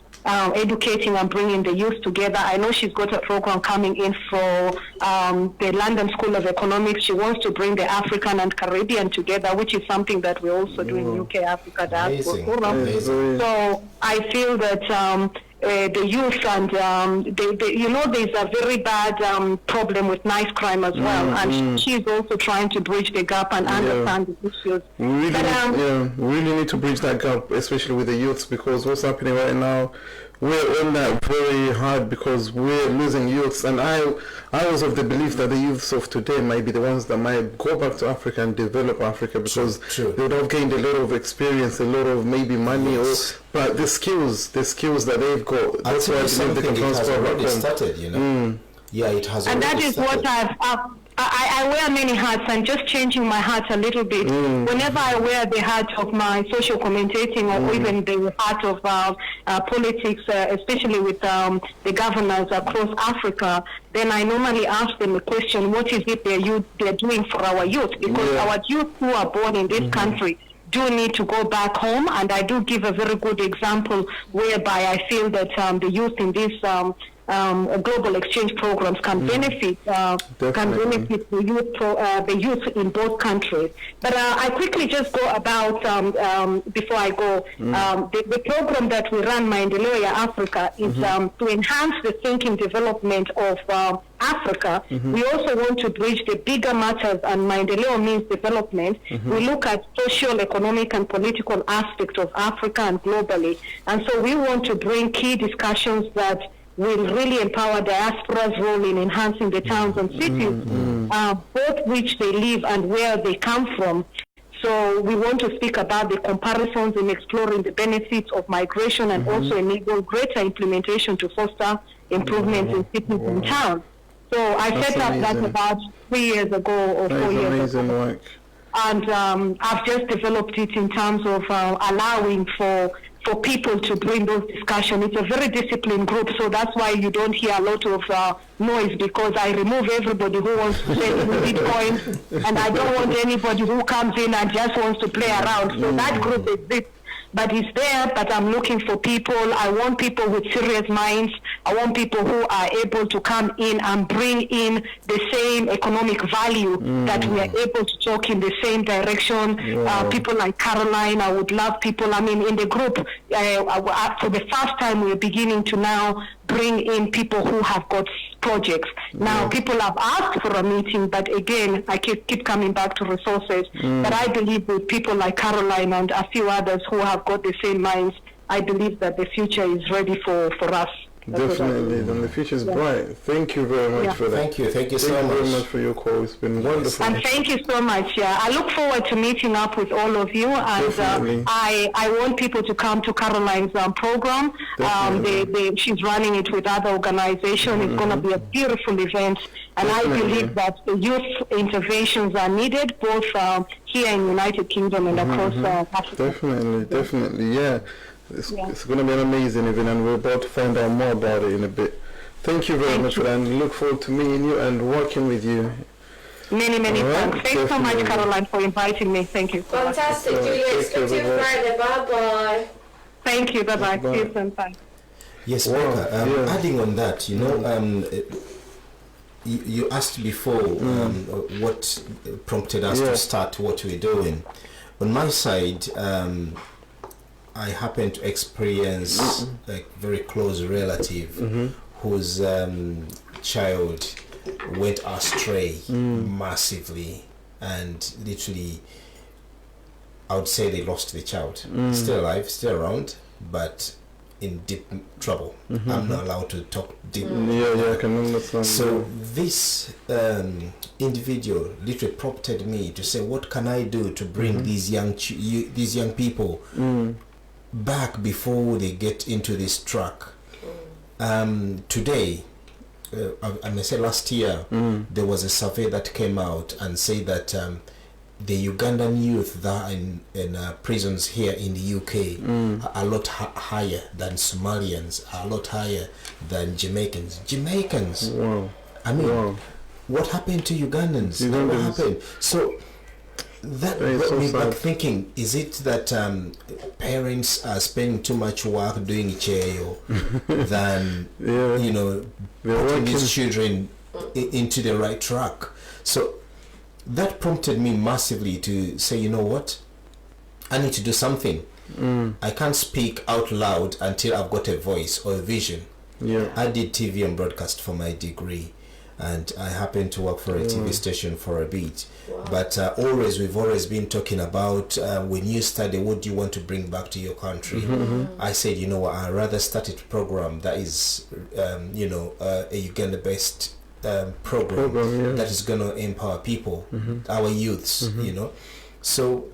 E: educating and bringing the youth together. I know she's got a program coming in for the London School of Economics. She wants to bring the African and Caribbean together, which is something that we also do in UK Africa Diaspora Forum. So I feel that the youth and there's a very bad problem with knife crime as well, and she's also trying to bridge the gap and understand the issues.
B: We really need to bridge that gap, especially with the youths, because what's happening right now, we're on that very hard, because we're losing youths. And I was of the belief that the youths of today might be the ones that might go back to Africa and develop Africa, because they would have gained a lot of experience, a lot of maybe money, but the skills that they've got, that's why I believe they can transfer back home.
A: Started, you know? Yeah, it has.
E: And that is what I wear many hats, and just changing my hat a little bit. Whenever I wear the hat of my social commentating, or even the hat of politics, especially with the governors across Africa, then I normally ask them a question: what is it they're doing for our youth? Because our youth who are born in this country do need to go back home. And I do give a very good example whereby I feel that the youth in this global exchange programs can benefit the youth in both countries. But I quickly just go about before I go. The program that we run, Maendeleo ya Africa, is to enhance the thinking development of Africa. We also want to bridge the bigger matters, and Maendeleo means development. We look at social, economic, and political aspects of Africa and globally, and so we want to bring key discussions that will really empower diaspora's role in enhancing the towns and cities, both which they live and where they come from. So we want to speak about the comparisons in exploring the benefits of migration, and also enable greater implementation to foster improvements in cities and towns. So I set up that about 3 years ago or 4 years ago.
B: Work.
E: And I've just developed it in terms of allowing for people to bring those discussions. It's a very disciplined group, so that's why you don't hear a lot of noise, because I remove everybody who wants to sell Bitcoin, and I don't want anybody who comes in and just wants to play around. So that group exists but it's there. But I'm looking for people. I want people with serious minds. I want people who are able to come in and bring in the same economic value, that we are able to talk in the same direction. People like Caroline, I would love people. I mean, in the group, for the first time, we're beginning to now bring in people who have got projects. Now, people have asked for a meeting, but again, I keep coming back to resources. But I believe with people like Caroline and a few others who have got the same minds, I believe that the future is ready for us.
B: Definitely, and the future is bright. Thank you very much for that.
A: Thank you so much.
B: Thank you very much for your call. It's been wonderful.
E: And thank you so much. I look forward to meeting up with all of you. And I want people to come to Caroline's program. She's running it with other organizations. It's going to be a beautiful event. And I believe that the youth interventions are needed, both here in the United Kingdom and across Africa.
B: Definitely, yeah. It's going to be an amazing event, and we're about to find out more about it in a bit. Thank you very much for that, and look forward to meeting you and working with you.
E: Many thanks. Thanks so much, Caroline, for inviting me. Thank you.
C: Fantastic, Julia. Expect you Friday. Bye-bye.
E: Thank you. Bye-bye. See you soon. Bye.
A: Yes, Becca, adding on that, you asked before what prompted us to start what we're doing. On my side, I happened to experience a very close relative whose child went astray massively, and literally I would say they lost the child. Still alive, still around, but in deep trouble. I'm not allowed to talk deep.
B: I can understand.
A: So this individual literally prompted me to say, what can I do to bring these young people back before they get into this track? Today, I may say last year, there was a survey that came out and said that the Ugandan youth that are in prisons here in the UK are a lot higher than Somalians, are a lot higher than Jamaicans.
B: Wow.
A: I mean, what happened to Ugandans? What happened? So that brought me back thinking, is it that parents are spending too much work doing jail than putting these children into the right track? So that prompted me massively to say, you know what, I need to do something. I can't speak out loud until I've got a voice or a vision. I did TV and broadcast for my degree, and I happened to work for a TV station for a bit. But we've always been talking about when you study, what do you want to bring back to your country? I said, you know what, I'd rather start a program that is a Uganda-based program that is going to empower people, our youths, So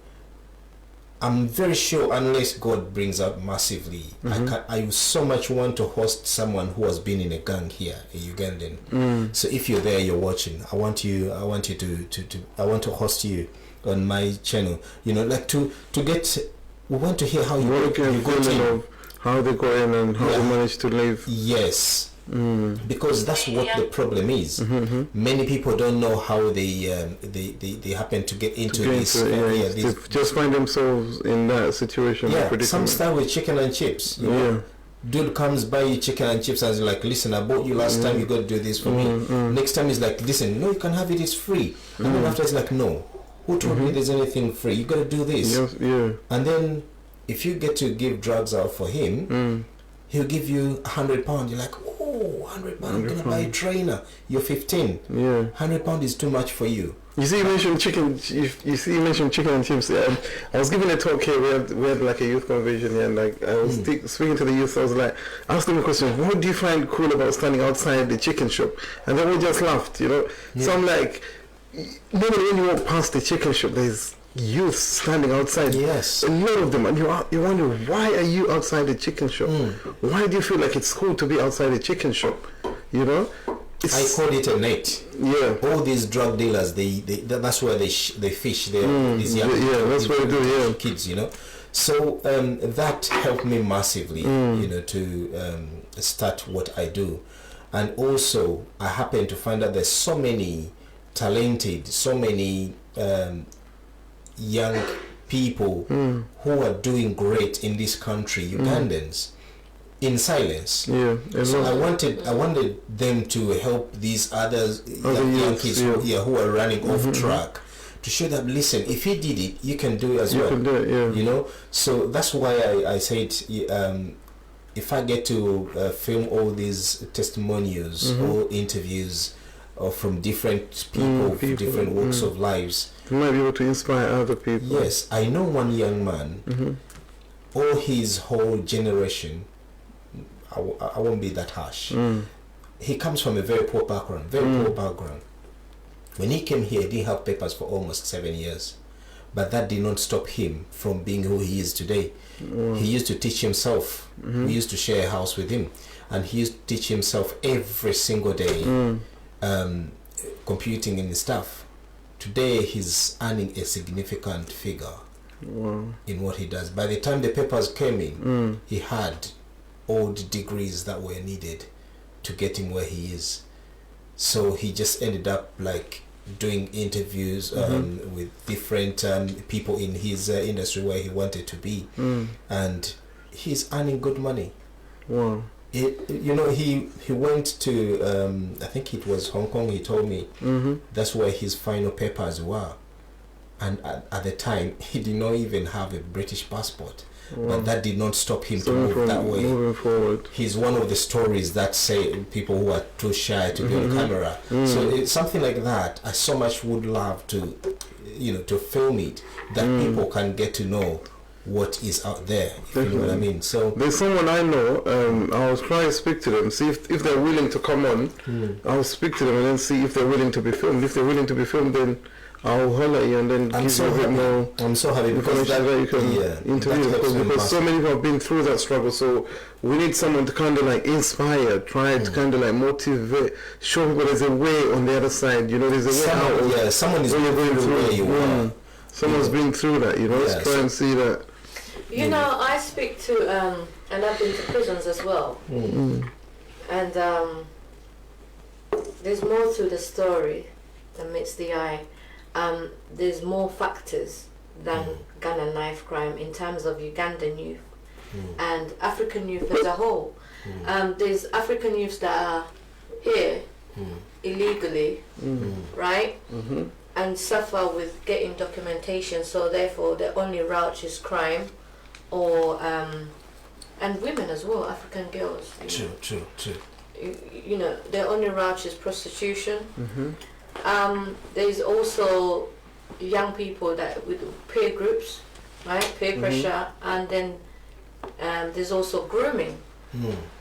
A: I'm very sure, unless God brings out massively, I so much want to host someone who has been in a gang here, a Ugandan. So if you're there, you're watching, I want to host you on my channel. Like to get, we want to hear how you got in,
B: how they go in and how they manage to live.
A: Yes. Because that's what the problem is. Many people don't know how they happen to get into this.
B: They just find themselves in that situation.
A: Some start with chicken and chips. Dude comes buy you chicken and chips and is like, listen, I bought you last time, you got to do this for me. Next time is like, listen, no, you can have it, it's free. And then after it's like, no, who told me there's anything free? You got to do this. And then if you get to give drugs out for him, he'll give you £100. You're like, oh, £100, I'm gonna buy a trainer. You're 15. £100 is too much for you.
B: You see, you mentioned chicken. You mentioned chicken and chips. I was giving a talk here. We had like a youth convention here, and like I was speaking to the youth. I was like, asked them a question: what do you find cool about standing outside the chicken shop? And they all just laughed, So I'm like, normally when you walk past the chicken shop, there's youth standing outside, a lot of them, and you wonder, why are you outside the chicken shop? Why do you feel like it's cool to be outside the chicken shop?
A: I call it a net. All these drug dealers, that's where they fish these young
B: that's what they do,
A: kids, So that helped me massively, to start what I do. And also I happen to find out there's so many talented, so many young people who are doing great in this country, Ugandans, in silence.
B: Yeah.
A: So I wanted them to help these others, young kids who are running off track, to show them, listen, if he did it, you can do it as well.
B: You can do it, yeah.
A: You know, so that's why I said, if I get to film all these testimonials or interviews from different people, different walks of lives,
B: you might be able to inspire other people.
A: Yes, I know one young man, or his whole generation, I won't be that harsh. He comes from a very poor background, poor background. When he came here, he didn't have papers for almost 7 years. But that did not stop him from being who he is today. He used to teach himself. We used to share a house with him. And he used to teach himself every single day, computing and stuff. Today, he's earning a significant figure in what he does. By the time the papers came in, he had all the degrees that were needed to get him where he is. So he just ended up like doing interviews with different people in his industry where he wanted to be, and he's earning good money.
B: Wow.
A: He went to I think it was Hong Kong. He told me that's where his final papers were, and at the time he did not even have a British passport. But that did not stop him to move that way.
B: Moving forward.
A: He's one of the stories that say people who are too shy to be on camera. So it's something like that. I so much would love to, to film it, that people can get to know what is out there. If you know what I mean. So
B: there's someone I know. I'll try to speak to them, see if they're willing to come on. I'll speak to them and then see if they're willing to be filmed. If they're willing to be filmed, then I'll holler at you and then give you a bit more.
A: I'm so happy because
B: that you can interview, because so many people have been through that struggle. So we need someone to kind of like inspire, try to kind of like motivate, show people there's a way on the other side. There's a way out.
A: Someone is going through.
B: Someone's been through that. Let's try and see that.
C: I speak to and I've been to prisons as well, and there's more to the story than meets the eye. There's more factors than gun and knife crime in terms of Ugandan youth and African youth as a whole. There's African youths that are here illegally, right? And suffer with getting documentation, so therefore the only route is crime, or and women as well, African girls.
A: True.
C: Their only route is prostitution. There's also young people that with peer groups, right? Peer pressure, and then there's also grooming,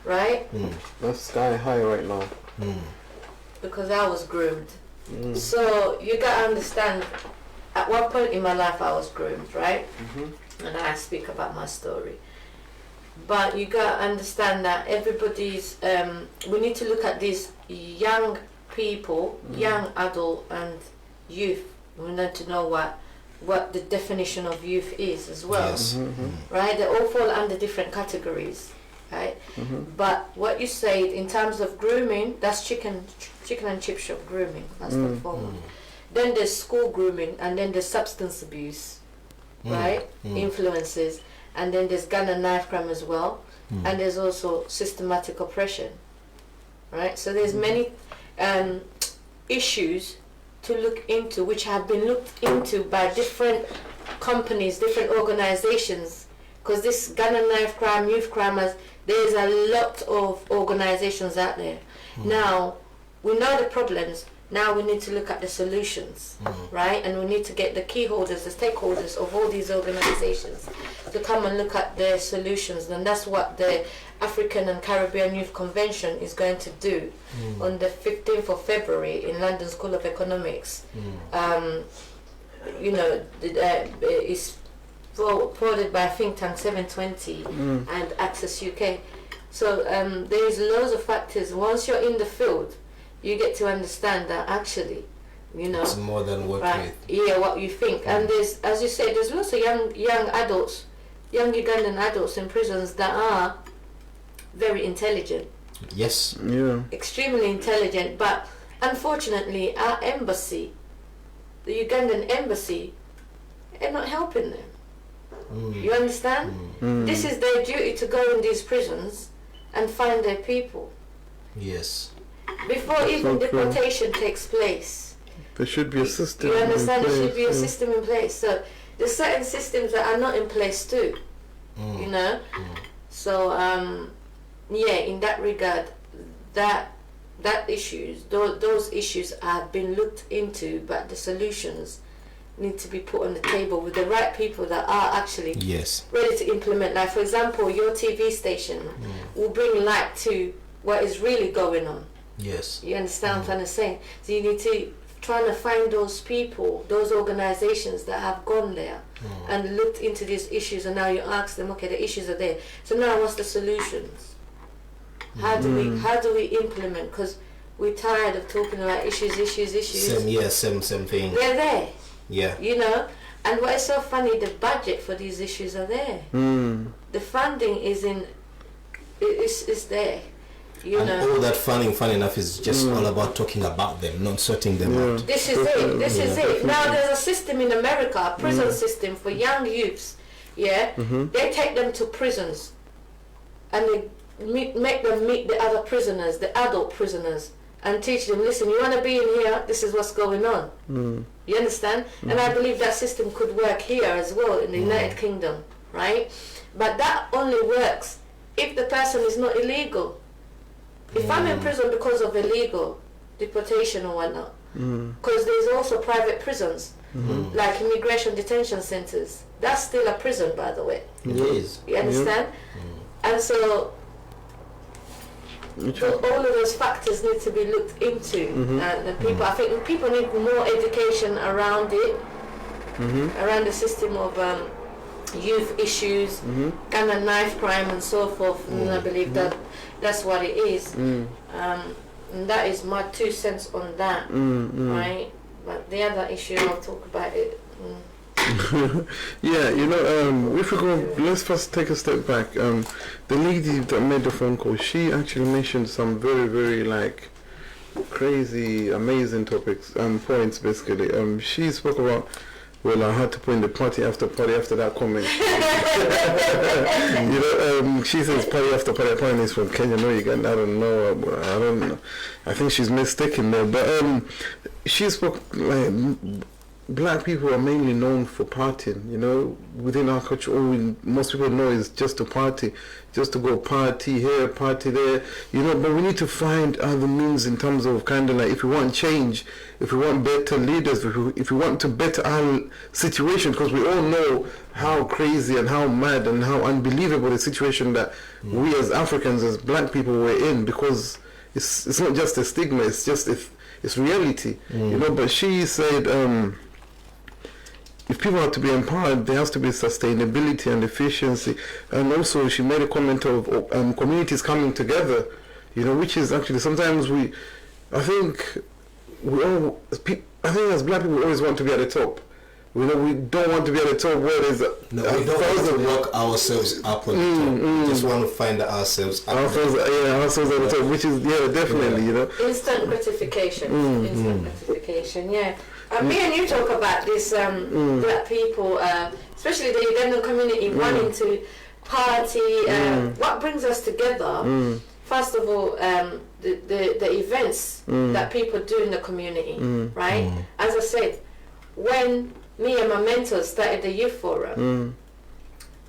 C: right?
B: That's sky high right now.
C: Because I was groomed. So you gotta understand, at one point in my life I was groomed, right? And I speak about my story. But you gotta understand that everybody's, we need to look at these young people, young adult and youth. We need to know what the definition of youth is as well, right? They all fall under different categories, right? But what you said in terms of grooming, that's chicken and chip shop grooming. That's the former. Then there's school grooming, and then there's substance abuse, right? Influences, and then there's gun and knife crime as well, and there's also systematic oppression, right? So there's many issues to look into, which have been looked into by different companies, different organizations, because this gun and knife crime, youth crime, there's a lot of organizations out there. Now, we know the problems, now we need to look at the solutions, right? And we need to get the key holders, the stakeholders of all these organizations to come and look at their solutions. And that's what the African and Caribbean Youth Convention is going to do on the 15th of February in London School of Economics. It's forwarded by think tank 720 and Access UK. So there is loads of factors. Once you're in the field, you get to understand that actually,
A: it's more than what
C: what you think. And there's, as you say, there's lots of young adults, young Ugandan adults in prisons that are very intelligent.
A: Yes.
B: Yeah.
C: Extremely intelligent, but unfortunately our embassy, the Ugandan embassy, are not helping them. You understand? This is their duty to go in these prisons and find their people.
A: Yes.
C: Before even deportation takes place.
B: There should be a system.
C: You understand? There should be a system in place. So there's certain systems that are not in place too. You know? So yeah, in that regard, that issues, those issues have been looked into, but the solutions need to be put on the table with the right people that are actually ready to implement. Like, for example, your TV station will bring light to what is really going on.
A: Yes.
C: You understand what I'm trying to say? So you need to try to find those people, those organizations that have gone there and looked into these issues, and now you ask them, okay, the issues are there. So now what's the solutions? How do we implement? Because we're tired of talking about issues.
A: Same thing.
C: They're there.
A: Yeah.
C: You know, and what is so funny, the budget for these issues are there. The funding is there. You know,
A: all that funding, funny enough, is just all about talking about them, not sorting them out.
C: This is it. Now there's a system in America, a prison system for young youths. Yeah, they take them to prisons, and they make them meet the other prisoners, the adult prisoners, and teach them, listen, you want to be in here, this is what's going on. You understand? And I believe that system could work here as well in the United Kingdom, right? But that only works if the person is not illegal. If I'm in prison because of illegal deportation or whatnot, because there's also private prisons, like immigration detention centers, that's still a prison, by the way.
A: It is.
C: You understand? And so all of those factors need to be looked into, and people, I think people need more education around it, around the system of youth issues, gun and knife crime and so forth. And I believe that's what it is. And that is my 2 cents on that, right? But the other issue, I'll talk about it.
B: Yeah, you know, if we go, let's first take a step back. The lady that made the phone call, she actually mentioned some very, very like crazy, amazing topics, points basically. She spoke about, well, I had to put in the party after that comment. You know, she says party after party. Apparently, it's from Kenya. No, Uganda. I don't know. I think she's mistaken there. But she spoke like, black people are mainly known for partying, you know. Within our culture, all most people know is just to party, just to go party here, party there, you know. But we need to find other means in terms of kind of like, if we want change, if we want better leaders, if we want to better our situation, because we all know how crazy and how mad and how unbelievable the situation that we as Africans, as black people, were in, because it's not just a stigma, it's just it's reality, you know. But she said, if people are to be empowered, there has to be sustainability and efficiency. And also she made a comment of communities coming together, you know, which is actually sometimes I think as black people, we always want to be at the top. You know, we don't want to be at the top where there's
A: we don't want to work ourselves up on the top. We just want to find ourselves up
B: ourselves at the top, which is, definitely, you know.
C: Instant gratification. Instant gratification, yeah. Me and you talk about this, black people, especially the Ugandan community, wanting to party. What brings us together? First of all, the events that people do in the community, right? As I said, when me and my mentors started the youth forum,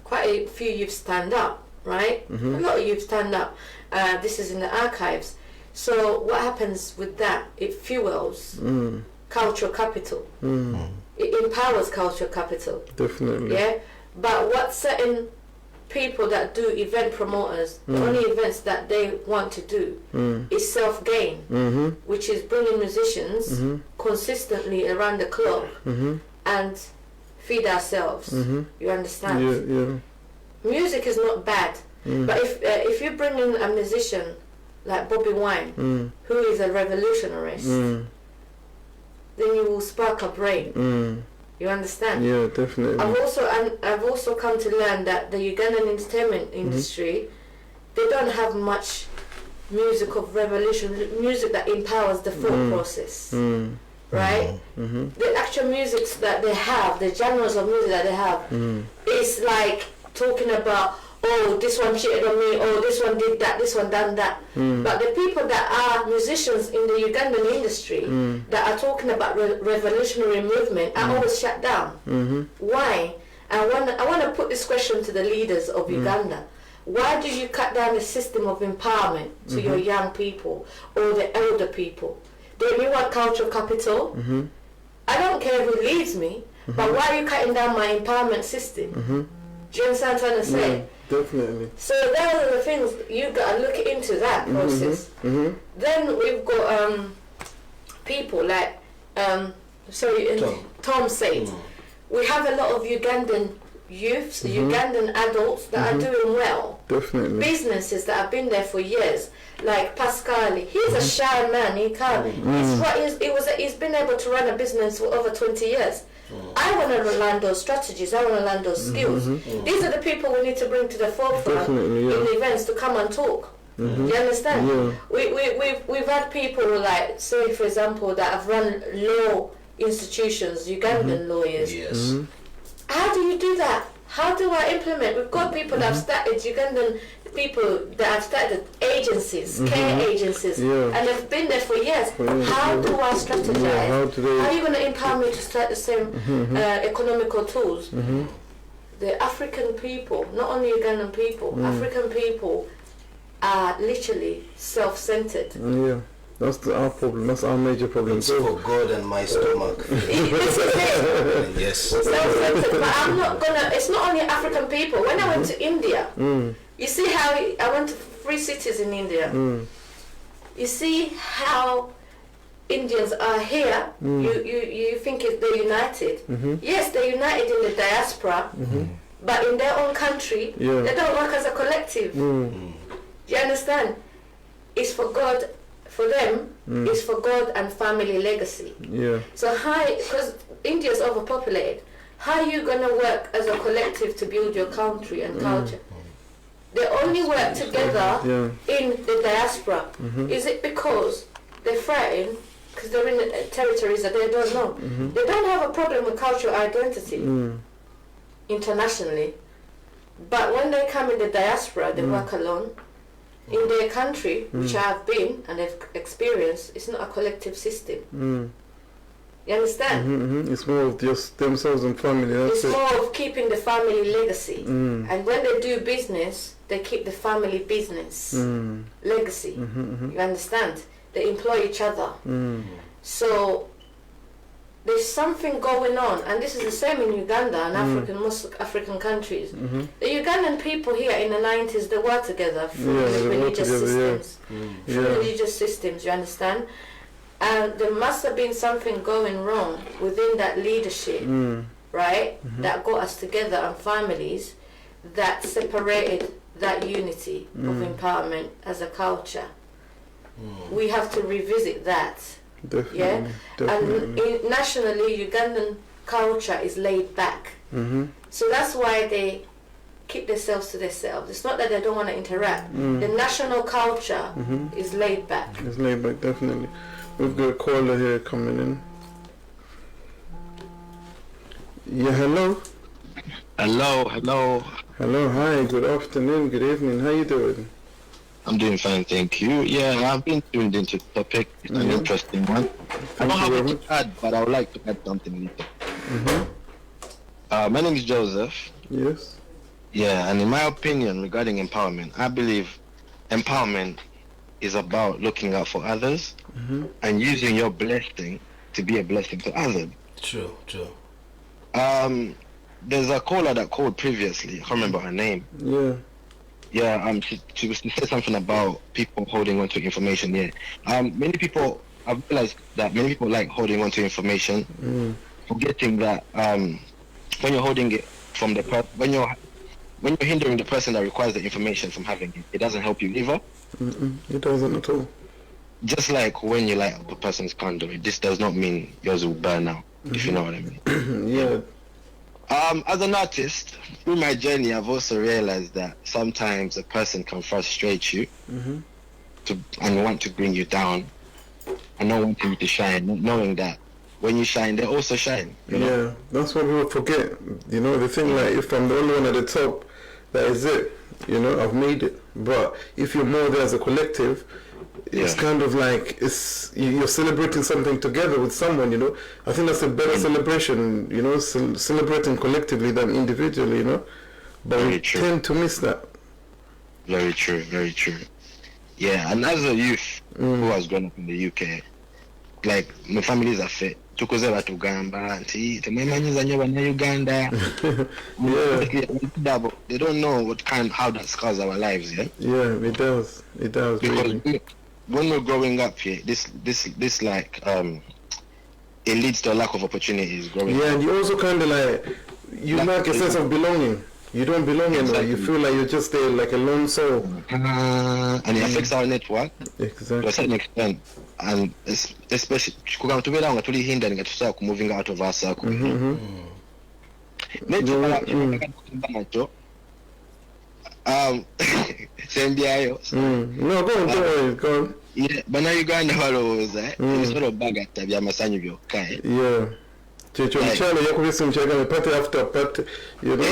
C: quite a few youth stand up, right? A lot of youth stand up. This is in the archives. So what happens with that? It fuels cultural capital. It empowers cultural capital.
B: Definitely.
C: Yeah. But what certain people that do event promoters, the only events that they want to do is self-gain, which is bringing musicians consistently around the clock and feed ourselves. You understand?
B: Yeah.
C: Music is not bad, but if you bring in a musician like Bobby Wine, who is a revolutionist, then you will spark a brain. You understand?
B: Yeah, definitely.
C: I've also come to learn that the Ugandan entertainment industry, they don't have much music of revolution, music that empowers the thought process. right? The actual music that they have, the genres of music that they have, is like talking about, oh, this one cheated on me, oh, this one did that, this one done that. But the people that are musicians in the Ugandan industry that are talking about revolutionary movement are always shut down. Why? I want to put this question to the leaders of Uganda. Why do you cut down the system of empowerment to your young people or the elder people? Don't you want cultural capital? I don't care who leads me, but why are you cutting down my empowerment system? Do you understand what I'm trying to say?
B: Definitely.
C: So those are the things you got to look into that process. Then we've got people like, Tom said, we have a lot of Ugandan youths, Ugandan adults that are doing well.
B: Definitely.
C: Businesses that have been there for years, like Pascali. He's a shy man. He can't. He's been able to run a business for over 20 years. I want to learn those strategies. I want to learn those skills. These are the people we need to bring to the forefront in events to come and talk. You understand? We've had people like, say for example, that have run law institutions, Ugandan lawyers.
A: Yes.
C: How do you do that? How do I implement? We've got people that have started, Ugandan people that have started agencies, care agencies, and they've been there for years. How do I strategize? How are you going to empower me to start the same economical tools? The African people, not only Ugandan people, African people are literally self-centered.
B: Yeah. That's our problem. That's our major problem.
A: It's for God and my stomach.
C: This is it.
A: Yes.
C: Self-centered. But I'm not gonna. It's not only African people. When I went to India, you see how I went to 3 cities in India. You see how Indians are here. You think they're united. Yes, they're united in the diaspora, but in their own country, they don't work as a collective. You understand? It's for God. For them, it's for God and family legacy. So because India is overpopulated, how are you going to work as a collective to build your country and culture? They only work together in the diaspora. Is it because they're frightened? Because they're in territories that they don't know. They don't have a problem with cultural identity internationally. But when they come in the diaspora, they work alone. In their country, which I have been and have experienced, it's not a collective system. You understand?
B: It's more of just themselves and family.
C: It's more of keeping the family legacy. And when they do business, they keep the family business legacy. You understand? They employ each other. So there's something going on, and this is the same in Uganda and most African countries. The Ugandan people here in the 90s, they work together through religious systems. Religious systems, you understand? And there must have been something going wrong within that leadership, right? That got us together and families that separated that unity of empowerment as a culture. We have to revisit that.
B: Definitely.
C: And nationally, Ugandan culture is laid back. So that's why they keep themselves to themselves. It's not that they don't want to interact. The national culture is laid back.
B: It's laid back, definitely. We've got a caller here coming in. Yeah, hello. Hello, hi, good afternoon, good evening. How you doing?
F: I'm doing fine, thank you. Yeah, I've been tuned into the topic. It's an interesting one. I don't have much to add, but I would like to add something later. My name is Joseph.
B: Yes.
F: Yeah, and in my opinion regarding empowerment, I believe empowerment is about looking out for others and using your blessing to be a blessing to others.
A: True.
F: There's a caller that called previously. I can't remember her name. Yeah, she said something about people holding on to information. Many people, I've realized that many people like holding on to information, forgetting that when you're holding it from the when you're hindering the person that requires the information from having it, it doesn't help you either.
B: It doesn't at all.
F: Just like when you light up a person's candle, this does not mean yours will burn out, if you know what I mean. As an artist, through my journey, I've also realized that sometimes a person can frustrate you and want to bring you down and not wanting you to shine, not knowing that when you shine, they also shine. You know?
B: Yeah, that's what people forget. You know, the thing like if I'm the only one at the top, that is it. You know, I've made it. But if you're more there as a collective, it's kind of like you're celebrating something together with someone. You know, I think that's a better celebration. You know, celebrating collectively than individually. You know, but we tend to miss that.
F: Very true. Very true. Yeah, and as a youth who has grown up in the UK, like my family is a fit. Tukoze batugamba nti temwemanyiza nnyo bana Uganda. They don't know how that scars our lives.
B: Yeah, it does. Because
F: really. When we're growing up here, this like it leads to a lack of opportunities growing up.
B: And you also kind of like you lack a sense of belonging. You don't belong anywhere. You feel like you're just there like a lone soul.
F: And it affects our network to a certain extent. And especially moving out of our circle.
B: No, go on.
F: Yeah, but now Uganda it's sort of bag at Masanyu.
B: Yeah. After party, you know.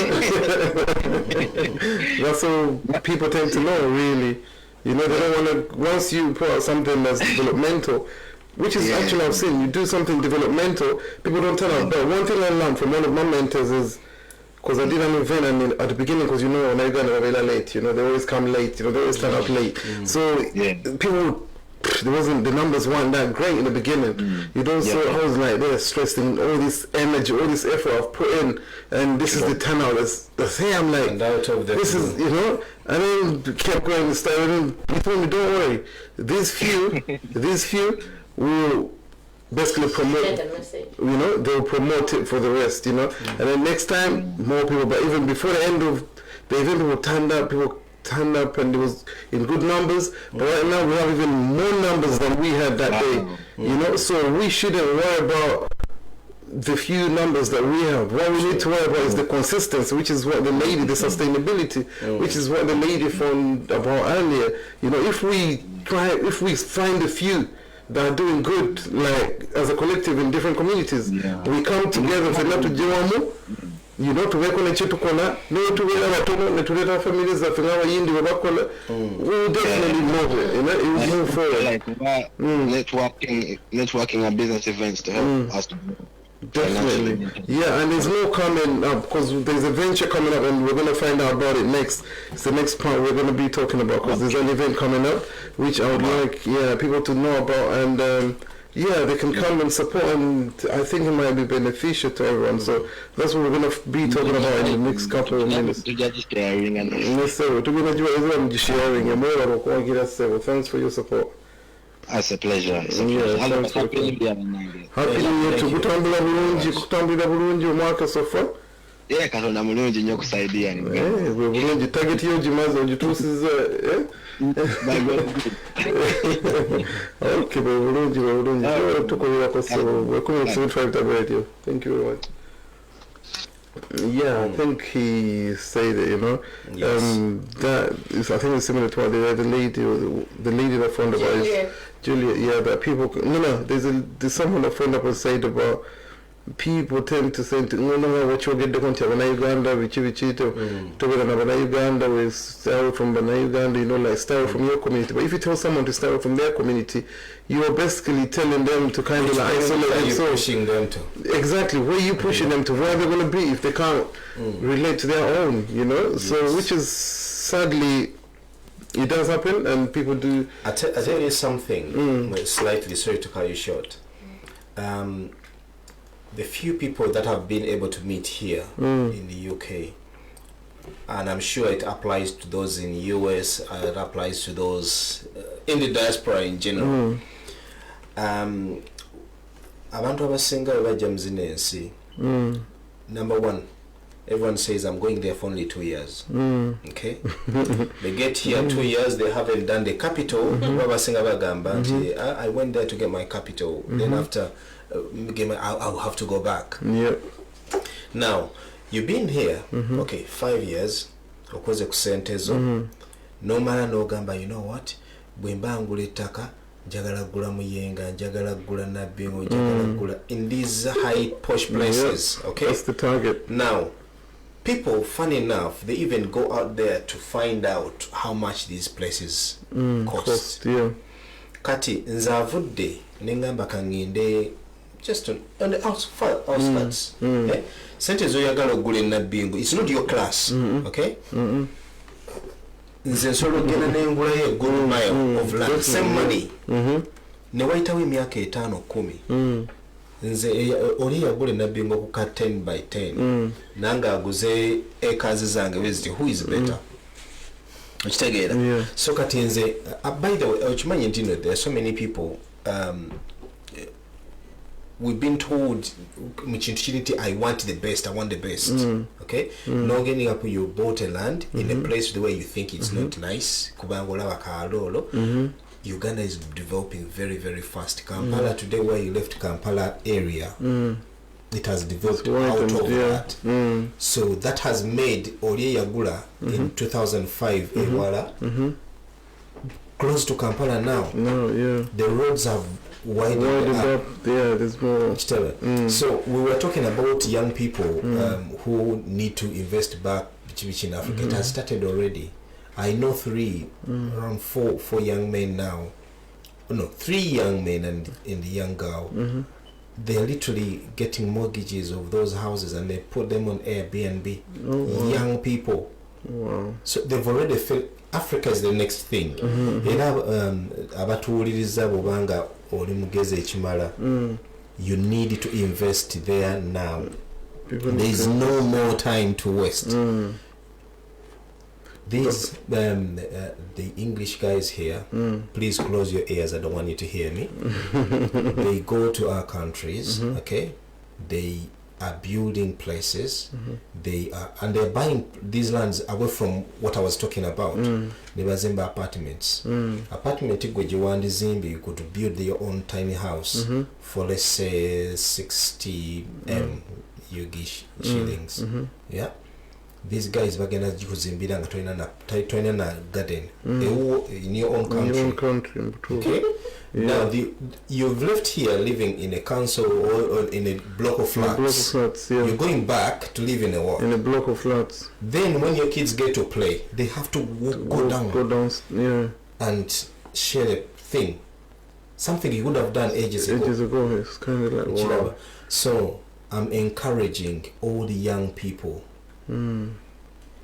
B: That's how people tend to know, really. You know, they don't want to, once you put out something that's developmental, which is actually I've seen, you do something developmental, people don't turn up. But one thing I learned from one of my mentors is, because I did an event and at the beginning, because you know, when I go to very late, you know, they always come late, you know, they always turn up late. So people, the numbers weren't that great in the beginning. You know, so I was like, they're stressed in all this energy, all this effort I've put in, and this is the turnout. That's here. I'm like, this is, you know, and then kept going and started. He told me, don't worry, these few will basically promote, you know, they'll promote it for the rest, you know, and then next time more people. But even before the end of the event, people turned up and it was in good numbers, but right now we have even more numbers than we had that day, you know, so we shouldn't worry about the few numbers that we have. What we need to worry about is the consistency, which is what the sustainability, which is what the lady found about earlier. You know, if we find a few that are doing good, like as a collective in different communities, we come together for not to do you know, to work on a chitu kona, no to wear a tono, to let families that are in the Wabakola, we definitely move it, you know, it will move forward.
F: Like networking and business events to help us to
B: definitely. Yeah, and there's more coming up because there's a venture coming up and we're going to find out about it next. It's the next part we're going to be talking about because there's an event coming up which I would like people to know about, and they can come and support, and I think it might be beneficial to everyone. So that's what we're going to be talking about in the next couple of minutes. Thanks for your support.
F: It's a pleasure.
B: Happy New Year to kutambula bulungi omwaka sofa.
F: Katonda mulungi nnyo kusaidia.
B: Bwe bulungi target yo gimaze ogituusiza. Okay, bwe bulungi. Tukolera so we're coming to 75 radio. Thank you very much. I think he said it, you know. That is, I think it's similar to what the lady that found about Julia. That people there's someone that found up and said about people tend to say no what you get the country Bana Uganda vichi to get Bana Uganda with style from Bana Uganda, you know, like style from your community. But if you tell someone to style from their community, you are basically telling them to kind of like isolate themselves.
A: Pushing them to
B: exactly where you pushing them to, where they're going to be if they can't relate to their own, you know. So which is sadly it does happen, and people do.
A: I tell you something. Slightly sorry to cut you short. The few people that have been able to meet here in the UK, and I'm sure it applies to those in the US, it applies to those in the diaspora in general. Abantu abasinga bajja muzino ensi. Number one, everyone says I'm going there for only 2 years. Okay, they get here 2 years, they haven't done the capital. Babasinga bagamba nti I went there to get my capital. Then after I'll have to go back. Now you've been here 5 years okoze ku sente zo nomala n'ogamba, you know what, bwe mbangula ettaka njagala gula Muyenga, njagala gula Nabingo, njagala gula in these high posh places. Okay,
B: that's the target.
A: Now, people, funny enough, they even go out there to find out how much these places cost.
B: Yeah.
A: Kati nzavudde nengamba kangende just on the outskirts. Sente zoyagala ogula Nabingo, it's not your class. Okay. Nze nsobola okugenda n'engulayo gold mile of land, same money. Ne wayitawo emyaka 5-10. Nze oli yagula Nabingo ku ka 10 by 10. Nange aguze acres zange weziti, who is better? Okitegeera. So kati nze, by the way, okimanyi nti there are so many people, we've been told I want the best. Okay? No getting up, you bought a land in a place the way you think it's not nice. Uganda is developing very, very fast. Kampala today, where you left Kampala area, it has developed out of that. So that has made Olie Yagula in 2005 Ewala close to Kampala now. The roads have widened up.
B: Yeah, there's more.
A: So we were talking about young people who need to invest back in Africa. It has started already. I know around four young men now. No, 3 young men and the young girl. They're literally getting mortgages of those houses and they put them on Airbnb. Young people.
B: Wow.
A: So they've already felt Africa is the next thing. Abatuuliriza bobanga oli mugeze ekimala. You need to invest there now. There is no more time to waste. These the English guys here, please close your ears, I don't want you to hear me. They go to our countries, okay? They are building places. They're buying these lands away from what I was talking about. They were apartments. Apartment you could build your own tiny house for, let's say, 60 shillings. Yeah. These guys bagenda kuzimbira nga toina na garden in your own country. Okay. Now you've left here living in a council or in a block of flats. You're going back to live in a what?
B: In a block of flats.
A: Then when your kids get to play, they have to go down and share a thing. Something you would have done ages ago.
B: It's kind of like wow.
A: So I'm encouraging all the young people.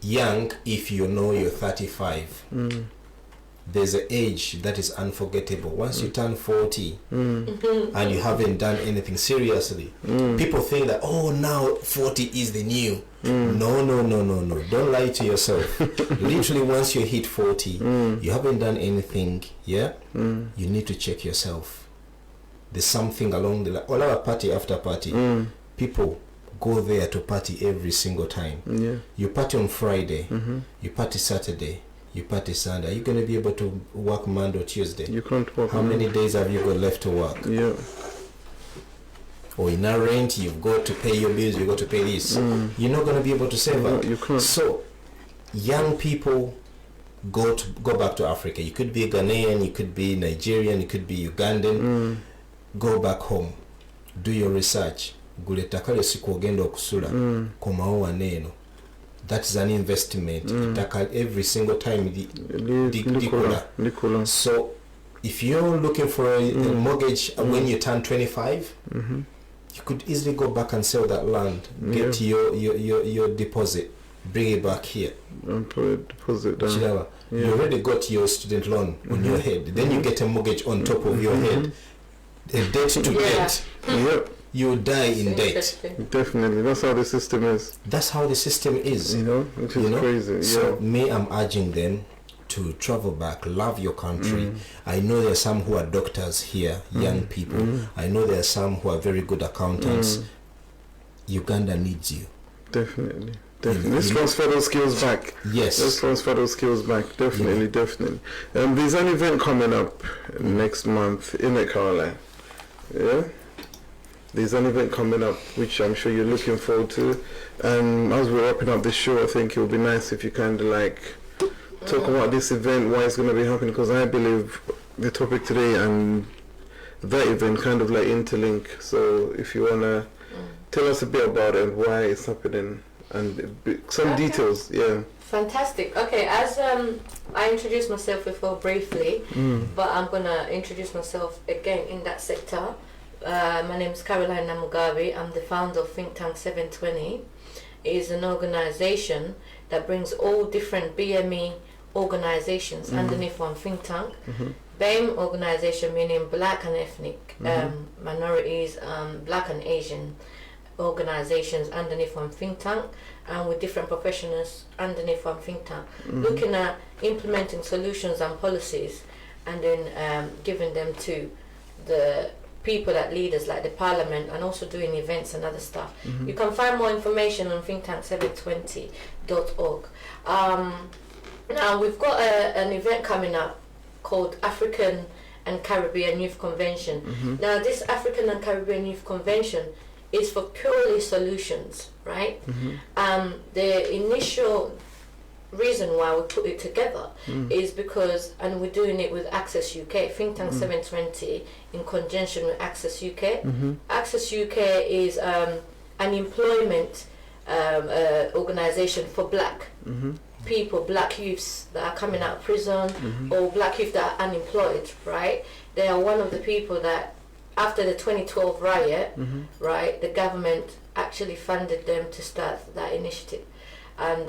A: Young, if you know you're 35, there's an age that is unforgettable. Once you turn 40 and you haven't done anything seriously, people think that, oh, now 40 is the new. No. Don't lie to yourself. Literally, once you hit 40, you haven't done anything, you need to check yourself. There's something along the line. All our party after party, people go there to party every single time. You party on Friday, you party Saturday, you party Sunday. Are you going to be able to work Monday or Tuesday?
B: You can't work.
A: How many days have you got left to work? Or in a rent, you've got to pay your bills, you've got to pay this. You're not going to be able to save up.
B: You can't.
A: So, young people, go back to Africa. You could be Ghanaian, you could be Nigerian, you could be Ugandan. Go back home. Do your research. Guletaka siku ogenda okusula komawo waneeno. That is an investment. Every single time dikola. So if you're looking for a mortgage when you turn 25, you could easily go back and sell that land, get your deposit, bring it back here
B: and put a deposit down.
A: You already got your student loan on your head, then you get a mortgage on top of your head, a debt to debt. You die in debt.
B: Definitely, that's how the system is.
A: That's how the system is.
B: Which is crazy.
A: So I'm urging them to travel back, love your country. I know there are some who are doctors here, young people. I know there are some who are very good accountants. Uganda needs you.
B: Definitely. Let's transfer those skills back.
A: Yes.
B: Let's transfer those skills back. Definitely. There's an event coming up next month in Caroline. There's an event coming up which I'm sure you're looking forward to, and as we're wrapping up this show, I think it would be nice if you kind of like talk about this event, why it's going to be happening, because I believe the topic today and that event kind of like interlink. So if you wanna tell us a bit about it and why it's happening and some details, yeah.
C: Fantastic. Okay, as I introduced myself before briefly, but I'm gonna introduce myself again in that sector. My name is Caroline Namugabi. I'm the founder of Think Tank 720. It is an organization that brings all different BME organizations underneath one think tank. BAME organization meaning Black and Ethnic minorities, Black and Asian organizations underneath one think tank, and with different professionals underneath one think tank, looking at implementing solutions and policies, and then giving them to the people that lead us, like the parliament, and also doing events and other stuff. You can find more information on thinktank720.org. Now we've got an event coming up called African and Caribbean Youth Convention. Now this African and Caribbean Youth Convention is for purely solutions, right? The initial reason why we put it together is because, and we're doing it with Access UK, Think Tank 720 in conjunction with Access UK. Access UK is an employment organisation for black people, black youths that are coming out of prison, or black youth that are unemployed, right? They are one of the people that, after the 2012 riot, right, the government actually funded them to start that initiative. And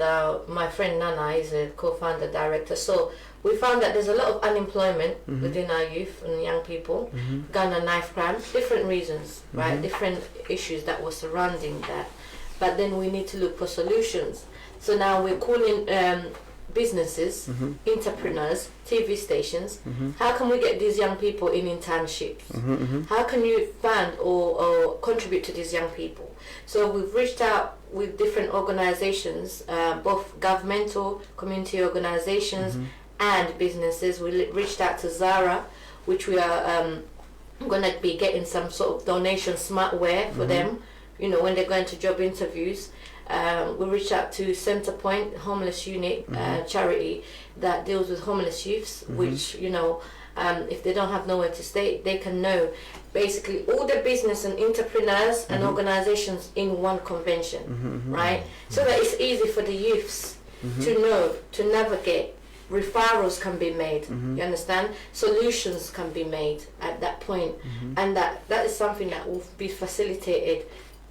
C: my friend Nana is a co-founder director. So we found that there's a lot of unemployment within our youth and young people, gun and knife crime, different reasons, right, different issues that were surrounding that. But then we need to look for solutions. So now we're calling businesses, entrepreneurs, TV stations. How can we get these young people in internships? How can you fund or contribute to these young people? So we've reached out with different organizations, both governmental, community organizations, and businesses. We reached out to Zara, which we are going to be getting some sort of donation smartware for them, you know, when they're going to job interviews. We reached out to Centrepoint Homeless Unit, charity that deals with homeless youths, which, you know, if they don't have nowhere to stay, they can know basically all the business and entrepreneurs and organizations in one convention, right? So that it's easy for the youths to know, to navigate. Referrals can be made, you understand? Solutions can be made at that point. And that is something that will be facilitated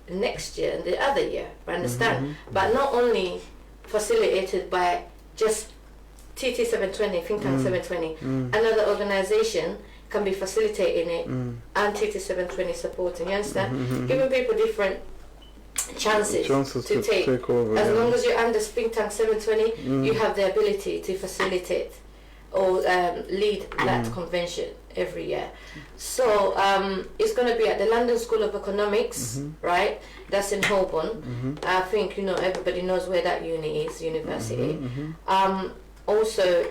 C: next year and the other year, understand? But not only facilitated by just TT 720, Think Tank 720, another organization can be facilitating it and TT 720 supporting, you understand? Giving people different chances to take over, as long as you're under Think Tank 720, you have the ability to facilitate or lead that convention every year. So it's going to be at the London School of Economics, right? That's in Holborn. I think, you know, everybody knows where that uni is, university. Also,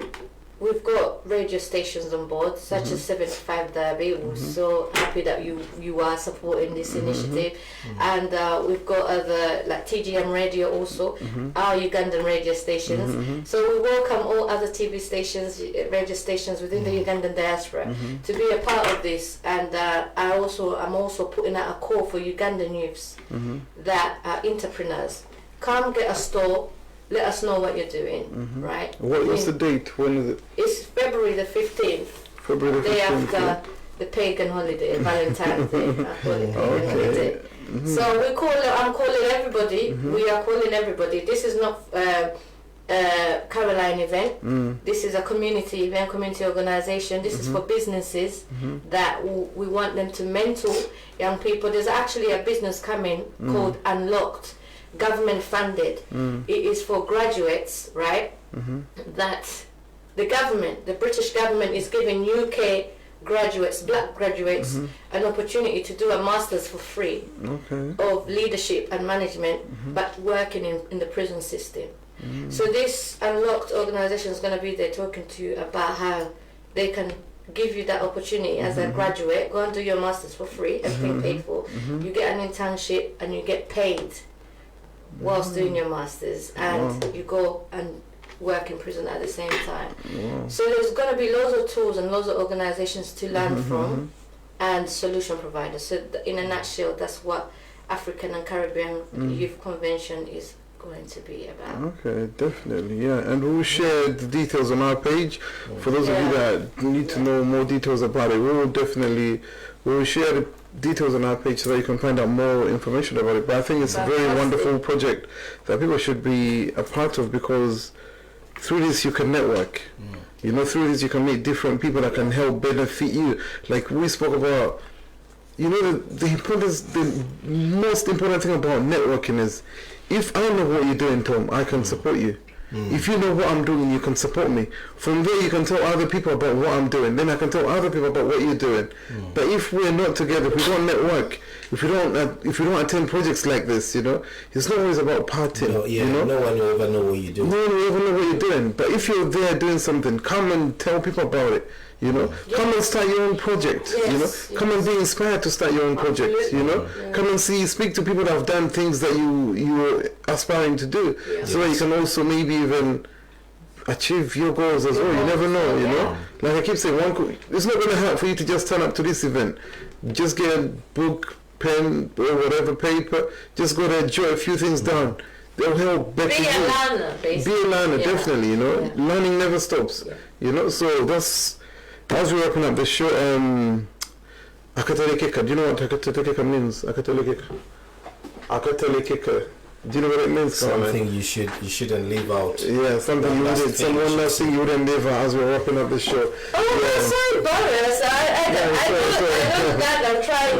C: we've got radio stations on board, such as 75DERBY. We're so happy that you are supporting this initiative. And we've got other, like TGM Radio also, our Ugandan radio stations. So we welcome all other TV stations, radio stations within the Ugandan diaspora to be a part of this. And I'm also putting out a call for Ugandan youths that are entrepreneurs. Come get a store. Let us know what you're doing, right?
B: What's the date? When is it?
C: It's February the 15th.
B: February the 15th.
C: Day after the pagan holiday, Valentine's Day. I call it pagan holiday. So I'm calling everybody. We are calling everybody. This is not Caroline event. This is a community event, community organization. This is for businesses that we want them to mentor young people. There's actually a business coming called Unlocked. Government funded. It is for graduates, right? That the government, the British government, is giving UK graduates, black graduates, an opportunity to do a master's for free of leadership and management, but working in the prison system. So this Unlocked organization is going to be there talking to you about how they can give you that opportunity as a graduate. Go and do your master's for free, everything paid for. You get an internship and you get paid whilst doing your masters, and you go and work in prison at the same time. So there's going to be loads of tools and loads of organizations to learn from, and solution providers. So in a nutshell, that's what African and Caribbean Youth Convention is going to be about.
B: Okay, definitely, yeah. And we'll share the details on our page. For those of you that need to know more details about it, we'll share the details on our page so that you can find out more information about it. But I think it's a very wonderful project that people should be a part of, because through this you can network. You know, through this you can meet different people that can help benefit you. Like we spoke about, you know, the most important thing about networking is, if I know what you're doing, Tom, I can support you. If you know what I'm doing, you can support me. From there, you can tell other people about what I'm doing. Then I can tell other people about what you're doing. But if we're not together, if we don't network, if we don't attend projects like this, you know, it's not always about partying. You know?
A: No one will ever know what you do.
B: No one will ever know what you're doing. But if you're there doing something, come and tell people about it. You know, come and start your own project. You know, come and be inspired to start your own project. You know, come and speak to people that have done things that you are aspiring to do, so that you can also maybe even achieve your goals as well. You never know. You know, like I keep saying, it's not going to hurt for you to just turn up to this event. Just get a book, pen, or whatever, paper. Just go there, jot a few things down. They'll help better you.
C: Be a learner, basically.
B: Be a learner, definitely. You know, learning never stops. You know, so that's. As we're wrapping up the show, Akatelekeka, do you know what Akatelekeka means? Akatelekeka. Do you know what it means?
A: Something you shouldn't leave out.
B: Yeah, something you wouldn't. One last thing you wouldn't leave out as we're wrapping up the show.
C: Oh, that's so embarrassed. I know that. I'm trying to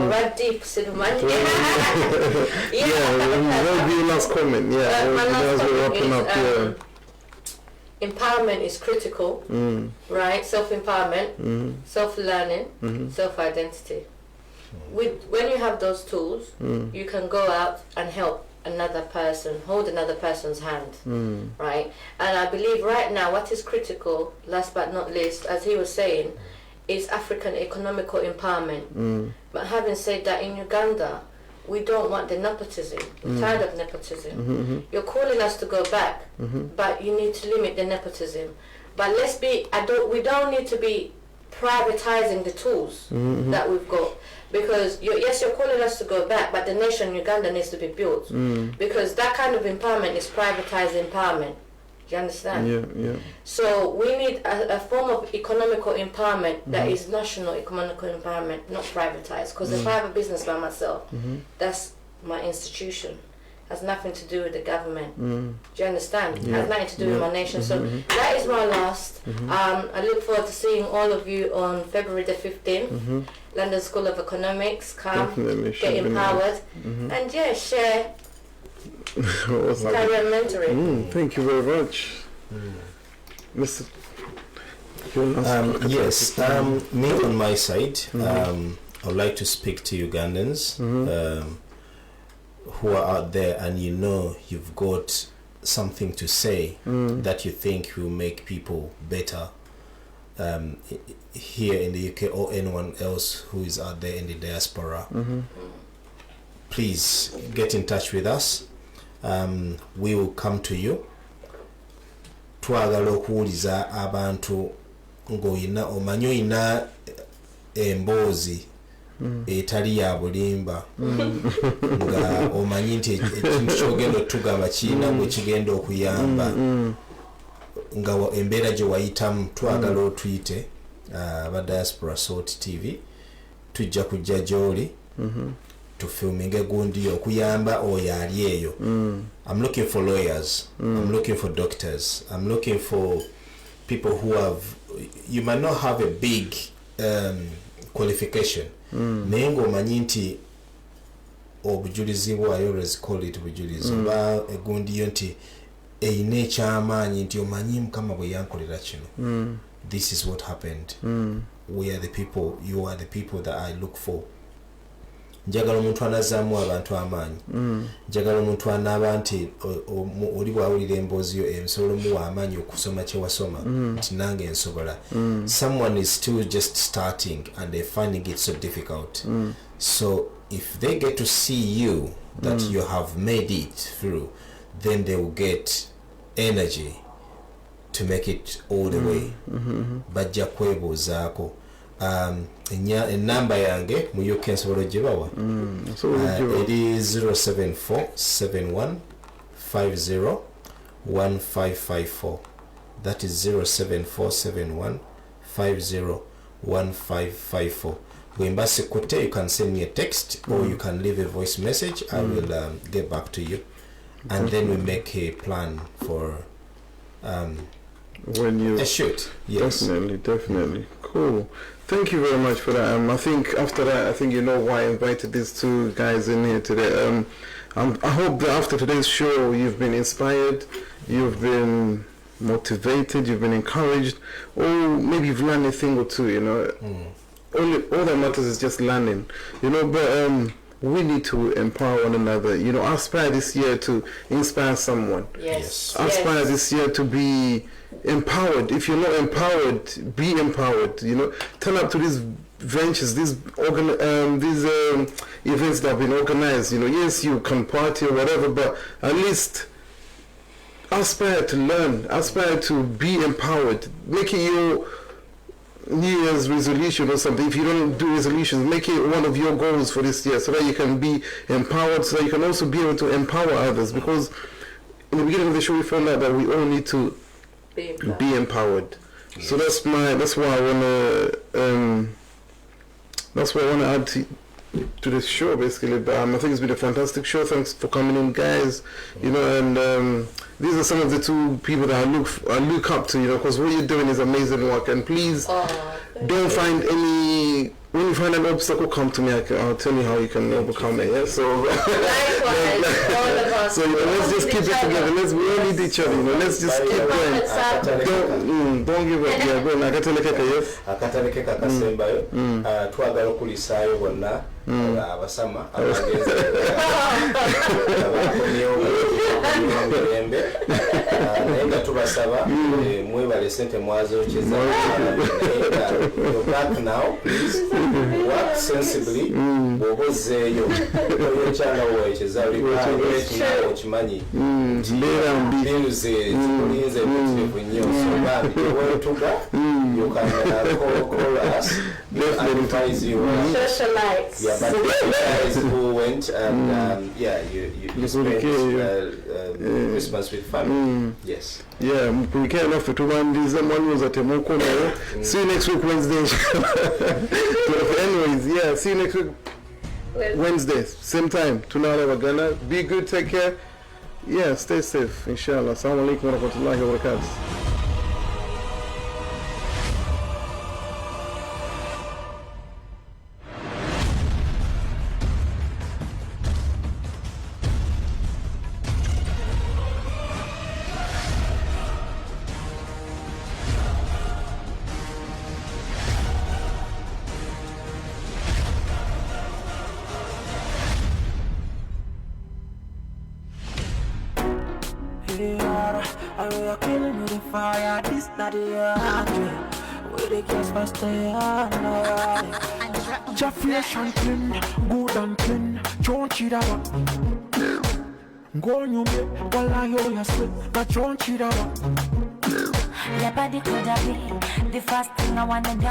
C: get deep to the money.
B: That'll be your last comment.
C: My last
B: as we're wrapping up.
C: Empowerment is critical, right? Self-empowerment, self-learning, self-identity. When you have those tools, you can go out and help another person, hold another person's hand, right? And I believe right now what is critical, last but not least, as he was saying, is African economical empowerment. But having said that, in Uganda, we don't want the nepotism. We're tired of nepotism. You're calling us to go back, but you need to limit the nepotism. But we don't need to be privatizing the tools that we've got, because you're calling us to go back, but the nation Uganda needs to be built, because that kind of empowerment is privatized empowerment. Do you understand?
B: Yeah.
C: So we need a form of economical empowerment that is national economical empowerment, not privatized. Because if I have a business by myself, that's my institution. Has nothing to do with the government. Do you understand? Has nothing to do with my nation. So that is my last. I look forward to seeing all of you on February the 15th. London School of Economics. Come, get empowered, and share. Career mentoring.
B: Thank you very much, Mr.
A: Yes, me on my side, I would like to speak to Ugandans who are out there, and you know you've got something to say that you think will make people better here in the UK, or anyone else who is out there in the diaspora. Please get in touch with us. We will come to you. Twagala okuwuliza abantu ng'oyina omanyi oyina emboozi etali ya bulimba nga omanyi nti ekintu kyogenda otugamba kirina bwe kigenda okuyamba nga embeera gye wayitamu, twagala otuyite aba Diaspora Salt TV, tujja kujja gy'oli to filming gundi okuyamba oyo ali eyo. I'm looking for lawyers, I'm looking for doctors, I'm looking for people who have, you might not have a big qualification, naye ng'omanyi nti obujulizi bwo, I always call it bujulizi, oba egundi yo nti eyina ekyamaanyi nti omanyi Mukama bwe yankolera kino. This is what happened. We are the people, you are the people that I look for. Njagala omuntu anazaamu abantu amaanyi, njagala omuntu anaaba nti oli bwawulira emboozi yo emusobola omuwa amaanyi okusoma kye wasoma nti nange nsobola. Someone is still just starting and they're finding it so difficult. So if they get to see you that you have made it through, then they will get energy to make it all the way. Bajja kwebuuzaako. Enamba yange muyuke nsobola ogibawa. It is 07471501554. That is 07471501554. When Basikute, you can send me a text or you can leave a voice message. I will get back to you, and then we make a plan for
B: when you
A: a shoot. Yes,
B: definitely. Cool. Thank you very much for that. I think after that, I think you know why I invited these two guys in here today. I hope that after today's show, you've been inspired, you've been motivated, you've been encouraged, or maybe you've learned a thing or two. You know, all that matters is just learning. You know, but we need to empower one another. You know, aspire this year to inspire someone.
C: Yes.
B: Aspire this year to be empowered. If you're not empowered, be empowered. You know, turn up to these ventures, these events that have been organized. You know, yes, you can party or whatever, but at least aspire to learn, aspire to be empowered. Make it your New Year's resolution or something. If you don't do resolutions, make it one of your goals for this year, so that you can be empowered, so that you can also be able to empower others. Because in the beginning of the show, we found out that we all need to be empowered. Yes. So that's why I wanna add to this show, basically. But I think it's been a fantastic show. Thanks for coming in, guys. You know, and these are some of the two people that I look up to. You know, because what you're doing is amazing work. And please don't find any. When you find an obstacle, come to me. I'll tell you how you can overcome it. Yeah. So, so you know, let's just keep it together. We all need each other. You know, let's just keep going. Don't give up. Yeah, go. Akatalekeka, yes. Akatalekeka kasembayo. Twagala okulisaayo bonna. Abasama abagenzi. Nenga tubasaba mwebale sente mwazocheza. You're back now, please. Work sensibly. Obozeyo. Oyechanga wocheza ulipanga ochimanyi. Binuze tulinze kutinyo so babi wetuga you can call us. Advertise you socialites. Yeah, but you guys who went and you spent Christmas with family. Yes. Yeah, we can't enough for 2 Mondays. One was at Temoko. See you next week Wednesday. Anyways, yeah, see you next week Wednesday, same time. Tonight we're gonna be good, take care. Yeah, stay safe, inshallah. Assalamu alaikum wa rahmatullahi wa barakatuh.
G: And we are killing with the fire, this not the country. We the kids first stay on Jeffrey clean, good and clean. Don't cheat about. Go on you me, while I hear you spit. But don't cheat about.
H: Yeah, but it could have been the first thing I wanna do.